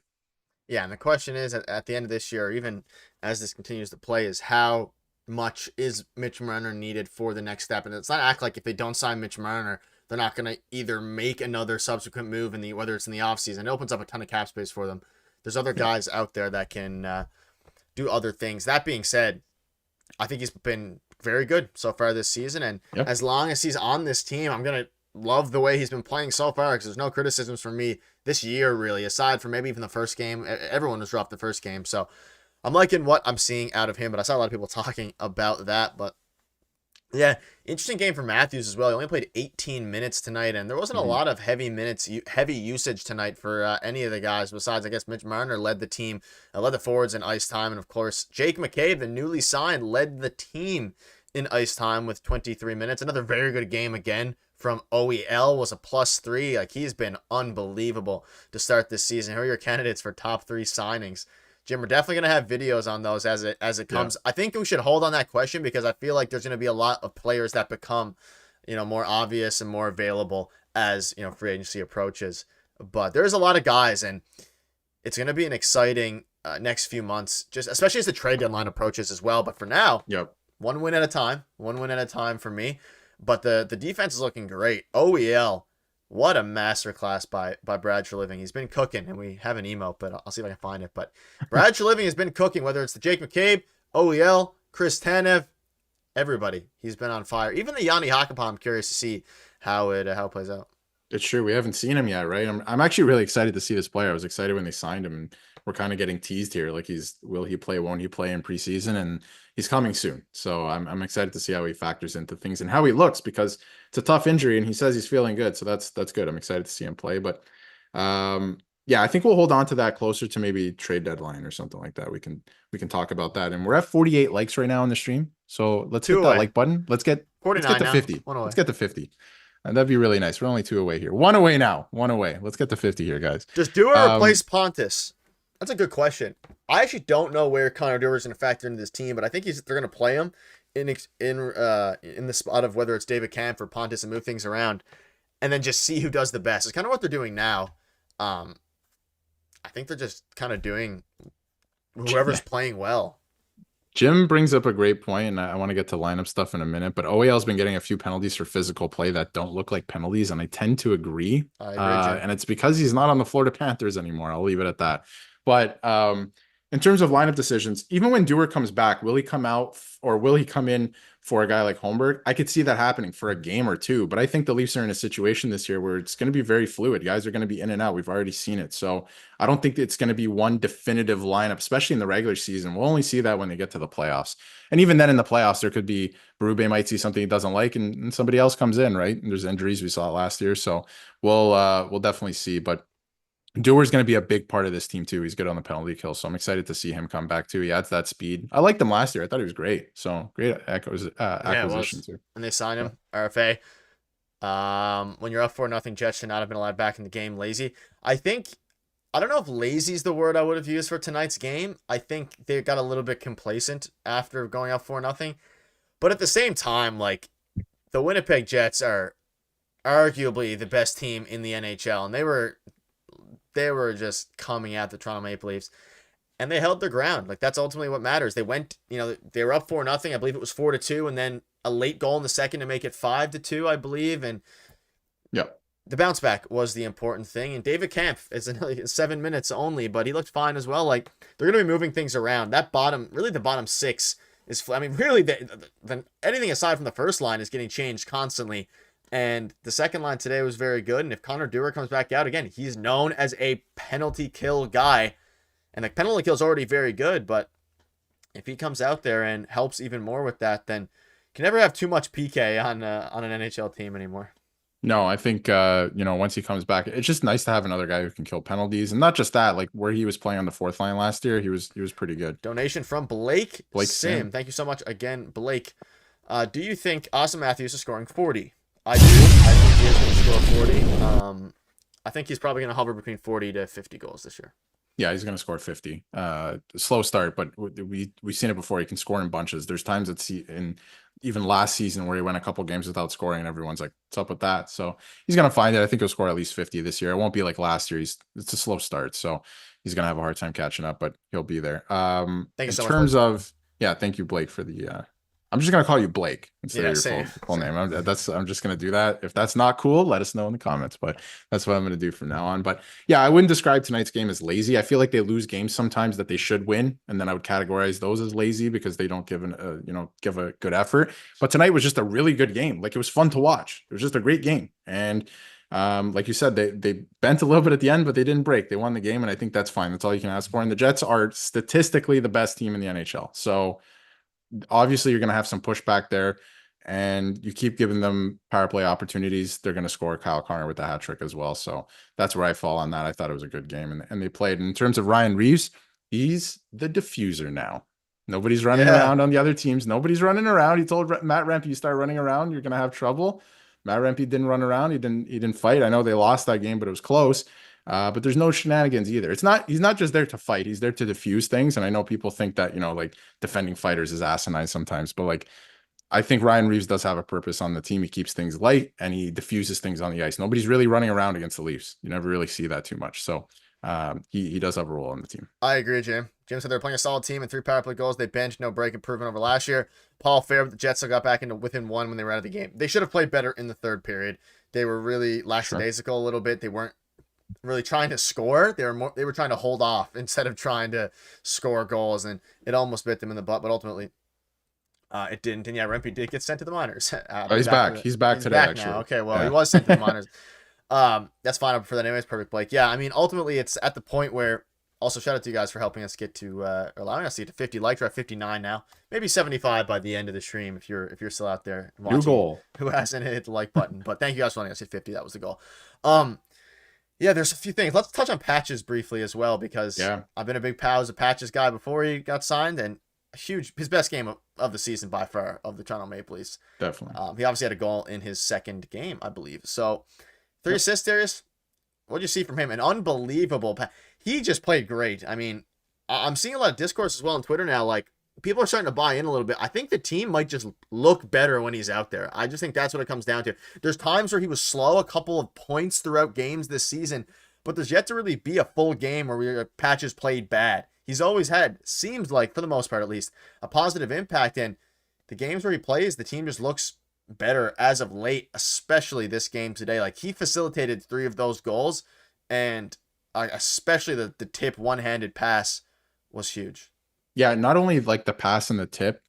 Yeah, and the question is, at the end of this year, or even as this continues to play, is how much is Mitch Marner needed for the next step? And it's not act like if they don't sign Mitch Marner, they're not going to either make another subsequent move whether it's in the offseason. It opens up a ton of cap space for them. There's other guys out there that can do other things. That being said, I think he's been very good so far this season. And as long as he's on this team, I'm going to love the way he's been playing so far, because there's no criticisms from me this year, really, aside from maybe even the first game. Everyone was rough the first game. So I'm liking what I'm seeing out of him, but I saw a lot of people talking about that. But yeah, interesting game for Matthews as well. He only played 18 minutes tonight, and there wasn't a lot of heavy usage tonight for any of the guys. Besides, I guess Mitch Marner led the team, led the forwards in ice time, and of course, Jake McCabe, the newly signed, led the team in ice time with 23 minutes. Another very good game again from OEL, was a +3. Like, he's been unbelievable to start this season. Who are your candidates for top 3 signings? Jim, we're definitely going to have videos on those as it comes. Yeah. I think we should hold on that question, because I feel like there's going to be a lot of players that become, more obvious and more available as, free agency approaches. But there's a lot of guys, and it's going to be an exciting next few months, just especially as the trade deadline approaches as well. But for now, one win at a time for me. But the defense is looking great. OEL, what a masterclass by Brad Treliving. He's been cooking, and we have an emote, but I'll see if I can find it. But Brad Treliving has been cooking, whether it's the Jake McCabe, OEL, Chris Tanev, everybody. He's been on fire. Even the Yanni Hakanpää, I'm curious to see how it plays out. It's true. We haven't seen him yet, right? I'm actually really excited to see this player. I was excited when they signed him, and we're kind of getting teased here. Like, will he play, won't he play in preseason? And he's coming soon. So I'm excited to see how he factors into things and how he looks, because it's a tough injury, and he says he's feeling good. So that's good. I'm excited to see him play. But yeah, I think we'll hold on to that closer to maybe trade deadline or something like that. We can talk about that. And we're at 48 likes right now on the stream. So let's hit that like button. Let's get to 50. Let's get to 50. And that'd be really nice. We're only 2 away here. 1 away now. 1 away. Let's get to 50 here, guys. Does Dewar replace Pontus? That's a good question. I actually don't know where Connor Dewar is going to factor into this team, but I think they're going to play him in the spot of whether it's David Kampf or Pontus, and move things around, and then just see who does the best. It's kind of what they're doing now. I think they're just kind of doing whoever's playing well. Jim brings up a great point, and I want to get to lineup stuff in a minute, but OEL's been getting a few penalties for physical play that don't look like penalties, and I tend to agree. And it's because he's not on the Florida Panthers anymore. I'll leave it at that. But in terms of lineup decisions, even when Dewar comes back, will he come out or will he come in for a guy like Holmberg? I could see that happening for a game or two, but I think the Leafs are in a situation this year where it's going to be very fluid. Guys are going to be in and out. We've already seen it. So I don't think it's going to be one definitive lineup, especially in the regular season. We'll only see that when they get to the playoffs. And even then in the playoffs, there could be Berube might see something he doesn't like, and somebody else comes in, right? And there's injuries. We saw it last year. So we'll definitely see, but Dewar's going to be a big part of this team too. He's good on the penalty kill, so I'm excited to see him come back too. He adds that speed. I liked him last year. I thought he was great. So great acquisition too. And they signed him RFA. When you're up 4-0, Jets should not have been allowed back in the game. Lazy. I don't know if lazy is the word I would have used for tonight's game. I think they got a little bit complacent after going up 4-0. But at the same time, like, the Winnipeg Jets are arguably the best team in the NHL, and they were just coming at the Toronto Maple Leafs, and they held their ground. Like, that's ultimately what matters. They went, they were up 4-0. I believe it was 4-2, and then a late goal in the second to make it 5-2, I believe, and Yep. the bounce back was the important thing. And David Kampf is in 7 minutes only, but he looked fine as well. Like, they're going to be moving things around. That the bottom six is, I mean, really, anything aside from the first line is getting changed constantly. And the second line today was very good. And if Connor Dewar comes back out again, he's known as a penalty kill guy. And the penalty kill is already very good. But if he comes out there and helps even more with that, then you can never have too much PK on an NHL team anymore. No, I think once he comes back, it's just nice to have another guy who can kill penalties, and not just that. Like where he was playing on the fourth line last year, he was pretty good. Donation from Blake Sim. Sim. Thank you so much again, Blake. Do you think Austin Matthews is scoring 40? I do. I think he is going to score 40. I think he's probably going to hover between 40 to 50 goals this year. Yeah, he's going to score 50. Slow start, but we've seen it before. He can score in bunches. There's times in even last season where he went a couple games without scoring, and everyone's like, "What's up with that?" So he's going to find it. I think he'll score at least 50 this year. It won't be like last year. It's a slow start, so he's going to have a hard time catching up, but he'll be there. Thank you so much. In terms of, yeah, thank you, Blake, for the. I'm just gonna call you Blake instead of your full name. I'm just gonna do that. If that's not cool, let us know in the comments. But that's what I'm gonna do from now on. But yeah, I wouldn't describe tonight's game as lazy. I feel like they lose games sometimes that they should win, and then I would categorize those as lazy because they don't give a good effort. But tonight was just a really good game. Like, it was fun to watch. It was just a great game, and like you said, they bent a little bit at the end, but they didn't break. They won the game, and I think that's fine. That's all you can ask for. And the Jets are statistically the best team in the NHL. So obviously you're going to have some pushback there, and you keep giving them power play opportunities, they're going to score. Kyle Connor with the hat trick as well. So that's where I fall on that. I thought it was a good game, and they played. And in terms of Ryan Reeves, he's the diffuser now. Nobody's running around on the other teams. Nobody's running around. He told Matt Rempe, you start running around, you're going to have trouble. Matt Rempe didn't run around. He didn't fight. I know they lost that game, but it was close. But there's no shenanigans either. He's not just there to fight. He's there to diffuse things. And I know people think that, like, defending fighters is asinine sometimes, but like, I think Ryan Reeves does have a purpose on the team. He keeps things light and he diffuses things on the ice. Nobody's really running around against the Leafs. You never really see that too much. So he does have a role on the team. I agree, Jim. Jim said they're playing a solid team and 3 power play goals. They benched, no break, improvement over last year. Paul Fair, the Jets still got back into within 1 when they were out of the game. They should have played better in the third period. They were really lackadaisical a little bit. They weren't really trying to score. They were trying to hold off instead of trying to score goals, and it almost bit them in the butt, but ultimately it didn't. And yeah, Rempe did get sent to the minors. He's back. He's back today, actually. Now. Okay, well, he was sent to the minors. That's fine for that anyways. Perfect, Blake. Yeah, I mean, ultimately it's at the point where, also shout out to you guys for helping us get to allowing us to get to 50 likes. We're at 59 now, maybe 75 by the end of the stream if you're still out there watching. New goal. Who hasn't hit the like button? But thank you guys for letting us hit 50. That was the goal. Yeah, there's a few things. Let's touch on Patches briefly as well, because I've been a big Pals of Patches guy before he got signed, and his best game of the season by far of the Toronto Maple Leafs. Definitely. He obviously had a goal in his second game, I believe. So 3 assists, Darius. What'd you see from him? An unbelievable. He just played great. I mean, I'm seeing a lot of discourse as well on Twitter now. Like, people are starting to buy in a little bit. I think the team might just look better when he's out there. I just think that's what it comes down to. There's times where he was slow, a couple of points throughout games this season, but there's yet to really be a full game where Patches played bad. He's always had, seems like, for the most part at least, a positive impact. And the games where he plays, the team just looks better as of late, especially this game today. Like, he facilitated 3 of those goals, and especially the tip one-handed pass was huge. Yeah, not only like the pass and the tip,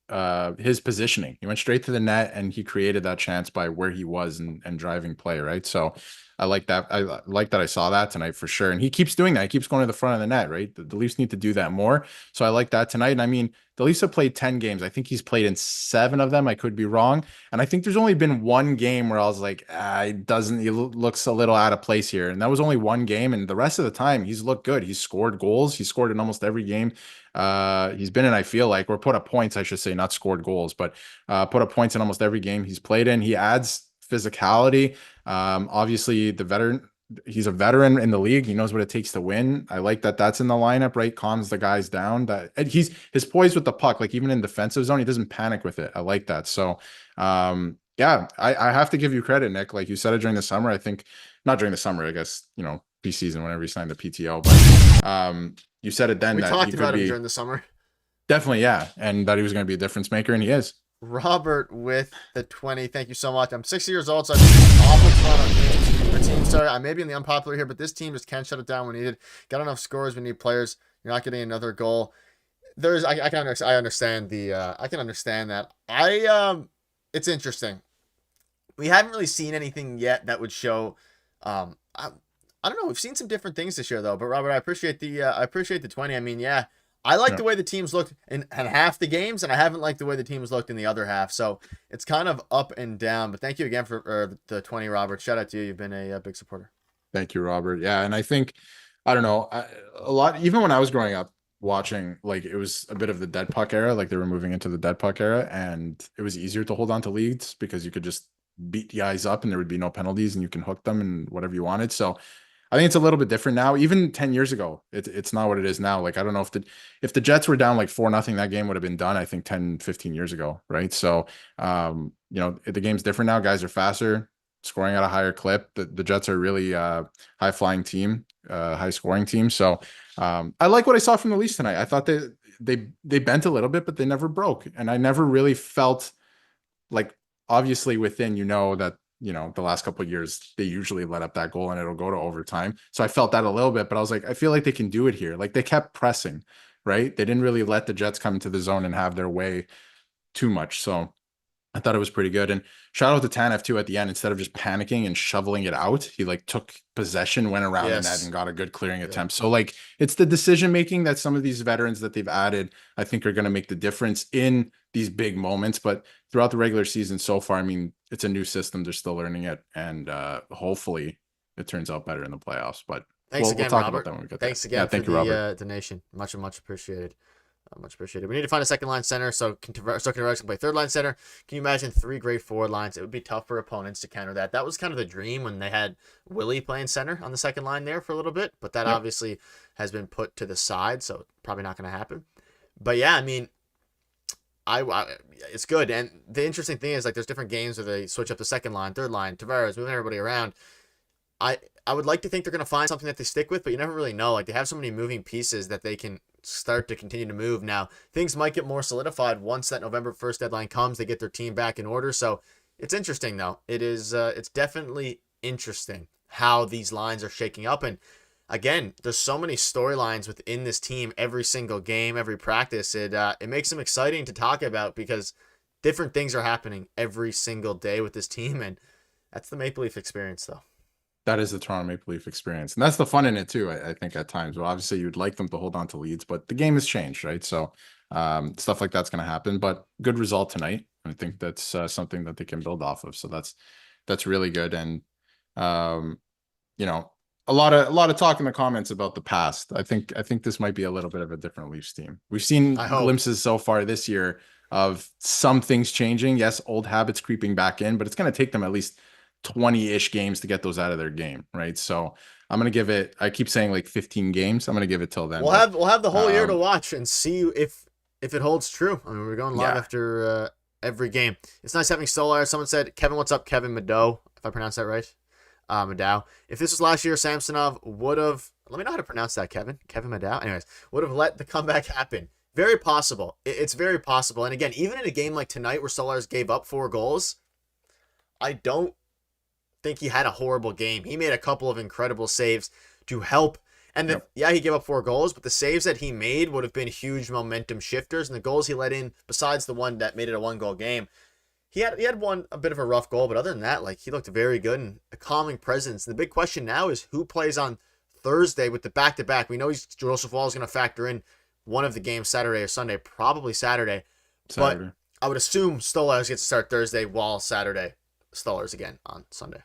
his positioning. He went straight to the net and he created that chance by where he was and driving play, right? So I like that. I like that I saw that tonight for sure. And he keeps doing that. He keeps going to the front of the net, right? The Leafs need to do that more. So I like that tonight. And I mean, the Leafs have played 10 games. I think he's played in 7 of them. I could be wrong. And I think there's only been 1 game where I was like, he looks a little out of place here. And that was only 1 game. And the rest of the time he's looked good. He's scored goals. He scored in almost every game. He's been in, I feel like, or put up points, I should say, not scored goals, but put up points in almost every game he's played in. He adds physicality. Obviously he's a veteran in the league. He knows what it takes to win. I like that that's in the lineup, right? Calms the guys down. That and his poise with the puck, like even in defensive zone, he doesn't panic with it. I like that. So yeah, I have to give you credit, Nick. Like you said it during the summer. I think not during the summer, I guess, preseason whenever he signed the PTO, but you said it then We that talked he about could him be during the summer. definitely, yeah, and that he was going to be a difference maker, and he is. Robert with the 20. Thank you so much. I'm 60 years old, so I've been awful fun on games. Our team started. I may be in the unpopular here, but this team just can't shut it down when needed. Got enough scores. We need players. You're not getting another goal. I can understand that. It's interesting. We haven't really seen anything yet that would show. I don't know. We've seen some different things this year though. But Robert, I appreciate the 20. I mean, yeah. I like the way the teams looked in half the games, and I haven't liked the way the teams looked in the other half. So it's kind of up and down. But thank you again for the 20, Robert. Shout out to you. You've been a big supporter. Thank you, Robert. Yeah, and I think, I don't know, a lot, even when I was growing up watching, like it was a bit of the dead puck era, like they were moving into the dead puck era, and it was easier to hold on to leads because you could just beat guys up and there would be no penalties and you can hook them and whatever you wanted. So I think it's a little bit different now. Even 10 years ago, it's not what it is now. Like, I don't know if the Jets were down like 4-0, that game would have been done, I think 10, 15 years ago. Right. So, the game's different now. Guys are faster, scoring at a higher clip. The Jets are really high flying team, high scoring team. So I like what I saw from the Leafs tonight. I thought they bent a little bit, but they never broke. And I never really felt like, obviously within, that, the last couple of years, they usually let up that goal and it'll go to overtime. So I felt that a little bit, but I was like, I feel like they can do it here. Like they kept pressing, right? They didn't really let the Jets come into the zone and have their way too much. So I thought it was pretty good. And shout out to Tanev too at the end. Instead of just panicking and shoveling it out, he like took possession, went around the net and got a good clearing attempt. So like it's the decision making that some of these veterans that they've added, I think are going to make the difference in these big moments. But throughout the regular season so far, I mean, it's a new system. They're still learning it. And hopefully it turns out better in the playoffs. But thanks again, we'll talk Robert. about that when we get Thanks there. again Thank for you, the Robert. donation. Much appreciated. Much appreciated. We need to find a second line center so Tavares can play third line center. Can you imagine 3 great forward lines? It would be tough for opponents to counter that. That was kind of the dream when they had Willie playing center on the second line there for a little bit, but that obviously has been put to the side, so probably not going to happen. But yeah, I mean, it's good. And the interesting thing is like there's different games where they switch up the second line, third line, Tavares, moving everybody around. I would like to think they're going to find something that they stick with, but you never really know. Like they have so many moving pieces that they can start to continue to move. Now, things might get more solidified once that November 1st deadline comes. They get their team back in order. So it's interesting, though. It's definitely interesting how these lines are shaking up. And again, there's so many storylines within this team every single game, every practice. It makes them exciting to talk about because different things are happening every single day with this team. And that's the Maple Leaf experience, though. That is the Toronto Maple Leaf experience. And that's the fun in it too, I think at times. Well, obviously you'd like them to hold on to leads, but the game has changed, right? So stuff like that's going to happen, but good result tonight. I think that's something that they can build off of. So that's really good. And, a lot of talk in the comments about the past. I think this might be a little bit of a different Leafs team. We've seen glimpses so far this year of some things changing. Yes, old habits creeping back in, but it's going to take them at least 20-ish games to get those out of their game, right? So I'm gonna give it, I keep saying like 15 games. I'm gonna give it till then. We'll have the whole year to watch and see if it holds true. I mean, we're going live after every game. It's nice having Stolar. Someone said, Kevin, what's up? Kevin Mado, if I pronounced that right. Maddow. If this was last year, Samsonov would have, let me know how to pronounce that, Kevin Maddow. Anyways, would have let the comeback happen. Very possible. It's very possible. And again, even in a game like tonight where Stolarz gave up 4 goals, I don't think he had a horrible game. He made a couple of incredible saves to help. And he gave up 4 goals, but the saves that he made would have been huge momentum shifters. And the goals he let in, besides the one that made it a 1-goal game, he had a bit of a rough goal, but other than that, like he looked very good and a calming presence. And the big question now is who plays on Thursday with the back-to-back. We know Joseph Woll is going to factor in one of the games Saturday or Sunday, probably Saturday. But I would assume Stolarz gets to start Thursday, Woll Saturday, Stolarz again on Sunday.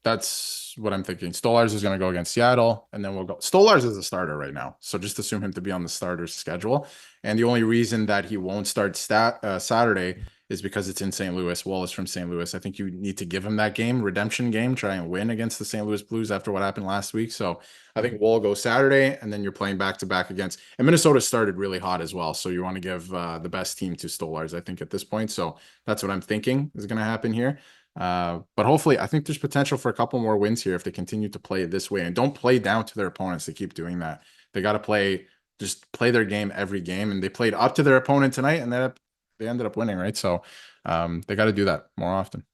That's what I'm thinking. Stolarz is going to go against Seattle, and then we'll go. Stolarz is a starter right now, so just assume him to be on the starter's schedule. And the only reason that he won't start Saturday is because it's in St. Louis. Wallace from St. Louis. I think you need to give him that game, redemption game, try and win against the St. Louis Blues after what happened last week. So I think Wall go Saturday, and then you're playing back to back against. And Minnesota started really hot as well, so you want to give the best team to Stolarz, I think, at this point. So that's what I'm thinking is going to happen here. But hopefully, I think there's potential for a couple more wins here if they continue to play this way and don't play down to their opponents. They keep doing that. They got to just play their game every game, and they played up to their opponent tonight, and they ended up winning, right? So, they got to do that more often.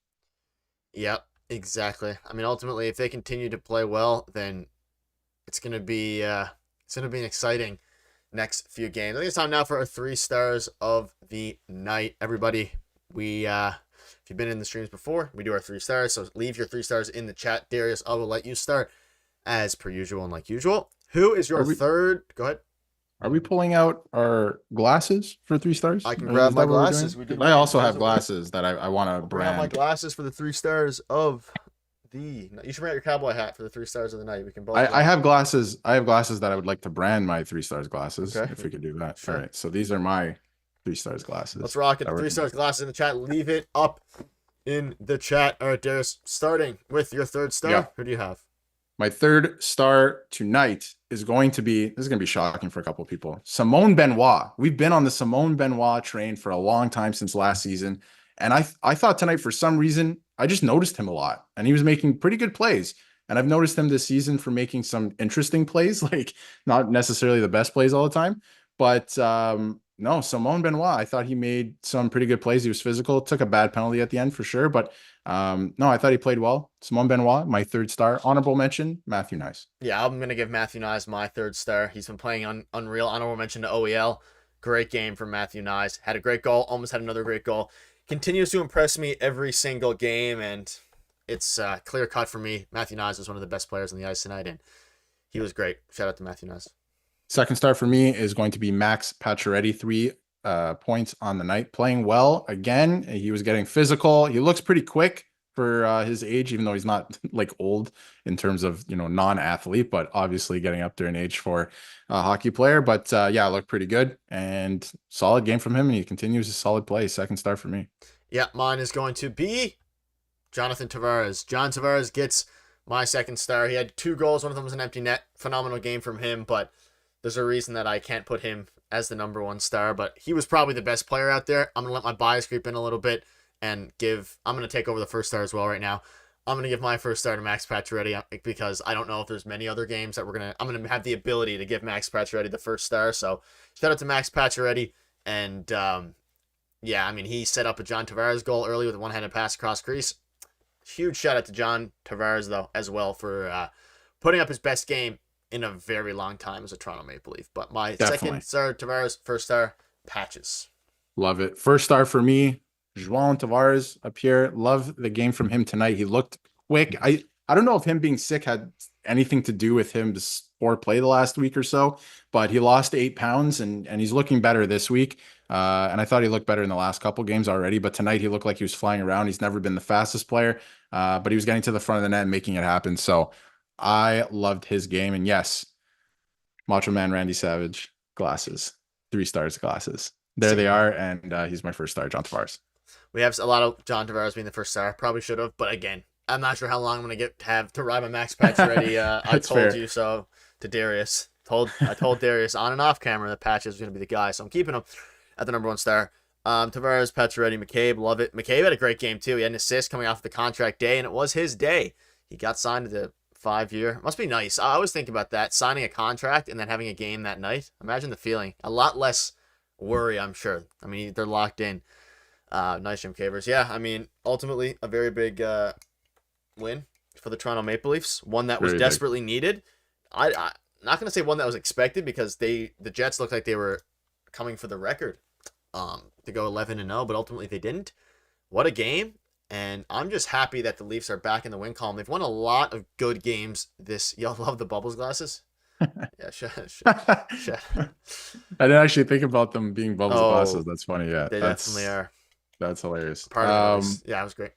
Yep, exactly. I mean, ultimately, if they continue to play well, then it's gonna be an exciting next few games. I think it's time now for our 3 stars of the night, everybody. If you've been in the streams before, we do our 3 stars. So leave your 3 stars in the chat. Darius, I will let you start as per usual and like usual. Who is your third? Go ahead. Are we pulling out our glasses for 3 stars? I can grab my glasses. I also have glasses that I want to brand. Grab my glasses for the 3 stars of the. You should bring out your cowboy hat for the 3 stars of the night. We can both. I have glasses. I have glasses that I would like to brand my 3 stars glasses. Okay. If we could do that. Sure. All right. So these are my 3 stars glasses. Let's rock it. 3 stars glasses in the chat. Leave it up in the chat. All right, Darius, starting with your 3rd star. Yeah. Who do you have? My 3rd star tonight is going to be, this is going to be shocking for a couple of people, Simone Benoit. We've been on the Simone Benoit train for a long time since last season. And I thought tonight, for some reason, I just noticed him a lot. And he was making pretty good plays. And I've noticed him this season for making some interesting plays, like not necessarily the best plays all the time. But no, Simone Benoit, I thought he made some pretty good plays. He was physical, took a bad penalty at the end for sure. But no, I thought he played well. Simone Benoit, my 3rd star. Honorable mention, Matthew Nyes. Yeah, I'm going to give Matthew Nyes my 3rd star. He's been playing unreal. Honorable mention to OEL. Great game from Matthew Nyes. Had a great goal, almost had another great goal. Continues to impress me every single game, and it's clear cut for me. Matthew Nyes was one of the best players on the ice tonight, and he was great. Shout out to Matthew Nyes. 2nd star for me is going to be Max Pacioretty, 3 points on the night. Playing well again. He was getting physical. He looks pretty quick for his age, even though he's not like old in terms of, non-athlete, but obviously getting up there in age for a hockey player. But yeah, looked pretty good and solid game from him. And he continues his solid play. 2nd star for me. Yeah, mine is going to be Jonathan Tavares. John Tavares gets my 2nd star. He had 2 goals. One of them was an empty net. Phenomenal game from him, but there's a reason that I can't put him as the number 1 star, but he was probably the best player out there. I'm going to let my bias creep in a little bit and I'm going to take over the 1st star as well right now. I'm going to give my 1st star to Max Pacioretty because I don't know if there's many other games that I'm going to have the ability to give Max Pacioretty the 1st star. So shout out to Max Pacioretty. And yeah, I mean, he set up a John Tavares goal early with a one-handed pass across crease. Huge shout out to John Tavares, though, as well for putting up his best game in a very long time as a Toronto Maple Leaf. But my Definitely. 2nd star, Tavares. 1st star, Patches. Love it. 1st star for me, João Tavares up here. Love the game from him tonight. He looked quick. I don't know if him being sick had anything to do with him poor play the last week or so, but he lost 8 pounds and he's looking better this week. And I thought he looked better in the last couple games already, but tonight he looked like he was flying around. He's never been the fastest player, but he was getting to the front of the net and making it happen. So I loved his game. And yes, Macho Man Randy Savage glasses, 3 stars glasses. There they are. And he's my 1st star, John Tavares. We have a lot of John Tavares being the 1st star. Probably should have, but again, I'm not sure how long I'm going to have to ride my Max Pacioretty. I told you so to Darius. I told Darius on and off camera that Patches was going to be the guy, so I'm keeping him at the number 1 star. Tavares, Pacioretty, McCabe, love it. McCabe had a great game too. He had an assist coming off the contract day, and it was his day. He got signed to the 5-year. Must be nice. I always think about that, signing a contract and then having a game that night. Imagine the feeling. A lot less worry, I'm sure. I mean, they're locked in. Nice, Jim Cavers. Yeah, I mean, ultimately a very big win for the Toronto Maple Leafs. One that was desperately needed. I'm not going to say one that was expected because the Jets looked like they were coming for the record to go 11-0, but ultimately they didn't. What a game. And I'm just happy that the Leafs are back in the win column. They've won a lot of good games this. Y'all love the Bubbles glasses? Yeah, shut. I didn't actually think about them being Bubbles glasses. That's funny. Yeah, they definitely are. That's hilarious. Part of it was, yeah, it was great.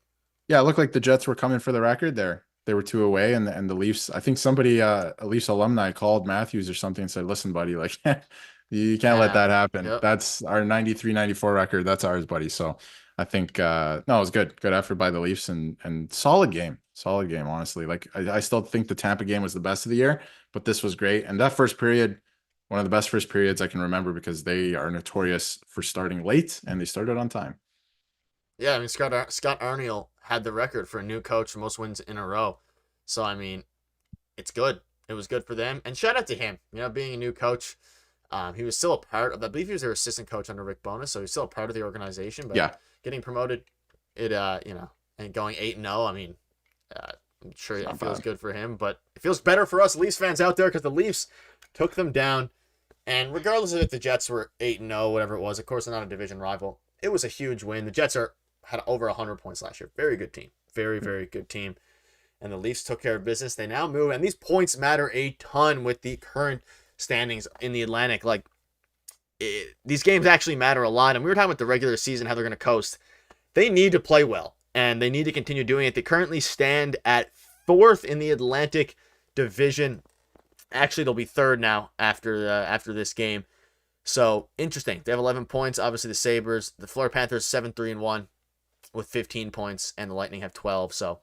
Yeah, it looked like the Jets were coming for the record there. They were 2 away, and the Leafs. I think somebody, a Leafs alumni, called Matthews or something and said, "Listen, buddy, like you can't let that happen. Yep. That's our 93-94 record. That's ours, buddy." So I think no, it was good effort by the Leafs and solid game, honestly. Like I still think the Tampa game was the best of the year, but this was great. And that first period, one of the best first periods I can remember, because they are notorious for starting late, and they started on time. Yeah, I mean, Scott Arniel had the record for a new coach for most wins in a row. So, I mean, it's good. It was good for them. And shout out to him, being a new coach. He was still a part of, I believe he was their assistant coach under Rick Bowness, so he's still a part of the organization. But Yeah. getting promoted, and going 8-0, I mean, I'm sure it feels good for him. But it feels better for us Leafs fans out there, because the Leafs took them down. And regardless of if the Jets were 8-0, whatever it was, of course, they're not a division rival. It was a huge win. The Jets had over 100 points last year. Very good team. Very, very good team. And the Leafs took care of business. They now move, and these points matter a ton with the current standings in the Atlantic. Like, these games actually matter a lot. And we were talking about the regular season, how they're going to coast. They need to play well, and they need to continue doing it. They currently stand at 4th in the Atlantic Division. Actually, they'll be 3rd now after this game. So, interesting. They have 11 points. Obviously, the Sabres. The Florida Panthers 7-3-1 with 15 points, and the Lightning have 12. So,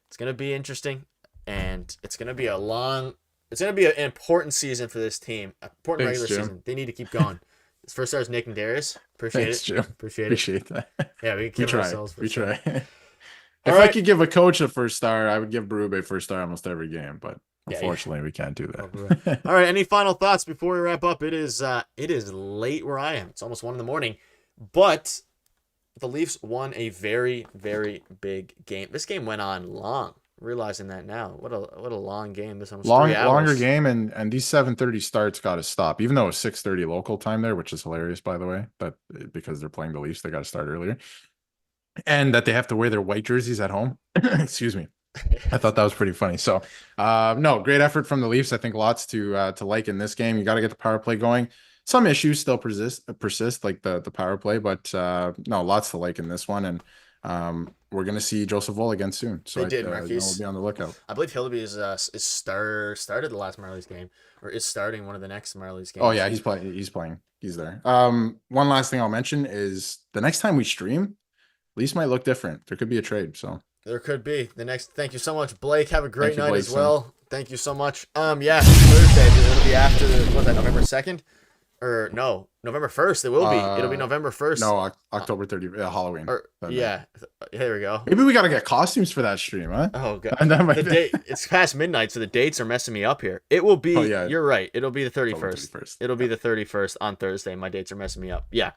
it's going to be interesting, and it's going to be an important season for this team. Important regular season. They need to keep going. His first star is Nick and Darius. Appreciate it. Jim. Appreciate that. Yeah, we can give ourselves. We try. If I could give a coach a first star, I would give Berube a first star almost every game, but unfortunately, we can't do that. All right. Any final thoughts before we wrap up? It is late where I am. It's almost 1 a.m, but the Leafs won a very, very big game. This game went on long. Realizing that now, what a long game. This almost 3 hours. Longer game, and these 7:30 starts got to stop. Even though it's 6:30 local time there, which is hilarious, by the way. But because they're playing the Leafs, they got to start earlier, and that they have to wear their white jerseys at home. Excuse me. I thought that was pretty funny. So, no, great effort from the Leafs. I think lots to like in this game. You got to get the power play going. Some issues still persist, like the power play, but no, lots to like in this one. And we're gonna see Joseph Woll again soon. So they did, Marquise. We'll be on the lookout. I believe Hillaby is started the last Marlies game, or is starting one of the next Marlies games. Oh yeah, he's playing. He's there. One last thing I'll mention is the next time we stream, Leafs might look different. There could be a trade. So there could be the next. Thank you so much, Blake. Have a great night, Blake, as well. Son. Thank you so much. Yeah, Thursday. It'll be after November 2nd. Or no, November 1st. It will be. It'll be November 1st. No, October 30th. Halloween. Yeah, there we go. Maybe we gotta get costumes for that stream, huh? Oh god. The date, it's past midnight, so the dates are messing me up here. It will be. Oh, yeah. You're right. It'll be the 31st. It'll be the 31st on Thursday. My dates are messing me up. Yeah,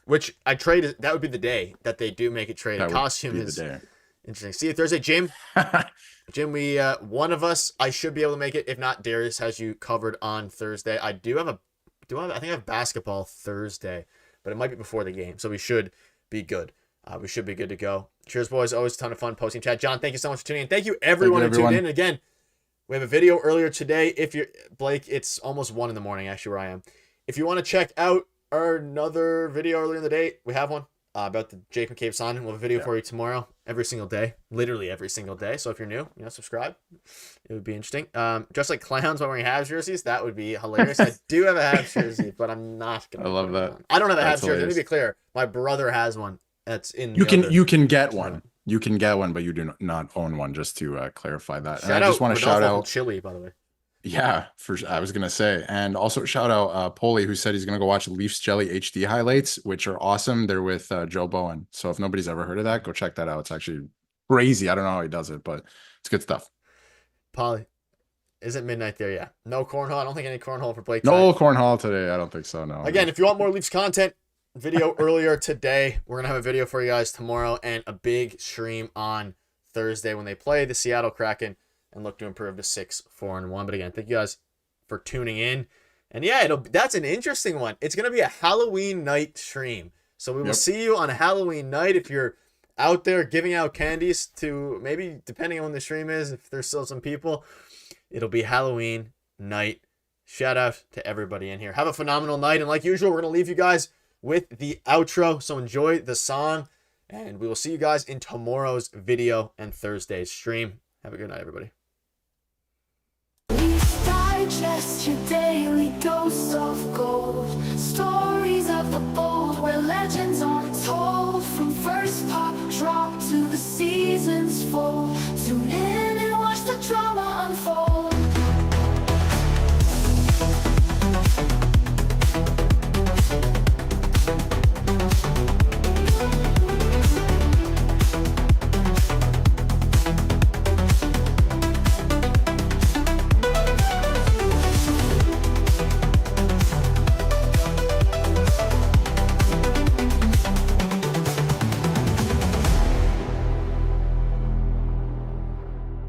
which I traded. That would be the day that they do make a trade. The costume is interesting. See you Thursday, Jim. Jim, we one of us. I should be able to make it. If not, Darius has you covered on Thursday. I think I have basketball Thursday, but it might be before the game, so we should be good. We should be good to go. Cheers, boys. Always a ton of fun posting chat. John, thank you so much for tuning in. Thank you, everyone who tuned in. Again, we have a video earlier today. If you're Blake, it's almost 1 a.m, actually, where I am. If you want to check out another video earlier in the day, we have one about the Jake McCabe signing. We'll have a video for you tomorrow, every single day, literally every single day. So if you're new, subscribe. It would be interesting. Just like clowns while wearing Habs jerseys, that would be hilarious. I do have a Habs jersey, but I'm not gonna. I love that. I don't have a Habs jersey. Let me be clear. My brother has one. That's in. You can get one. You can get one, but you do not own one. Just to clarify that. And I just want to shout out Chili, by the way. Yeah, I was gonna say, and also shout out Polly, who said he's gonna go watch Leafs Jelly HD highlights, which are awesome. They're with Joe Bowen. So if nobody's ever heard of that, go check that out. It's actually crazy. I don't know how he does it, but it's good stuff. Polly, is it midnight there? Yeah. No cornhole. I don't think any cornhole for Blake. No cornhole today. I don't think so. No. Again, if you want more Leafs content, video earlier today. We're gonna have a video for you guys tomorrow, and a big stream on Thursday when they play the Seattle Kraken and look to improve to 6-4-1. But again, thank you guys for tuning in. And yeah, that's an interesting one. It's gonna be a Halloween night stream, so we will see you on Halloween night. If you're out there giving out candies to, maybe depending on when the stream is, if there's still some people, it'll be Halloween night. Shout out to everybody in here. Have a phenomenal night, and like usual, we're gonna leave you guys with the outro, so enjoy the song, and we will see you guys in tomorrow's video and Thursday's stream. Have a good night, everybody. Digest your daily dose of gold. Stories of the bold where legends are told. From first pop drop to the season's full. Tune in and watch the drama unfold.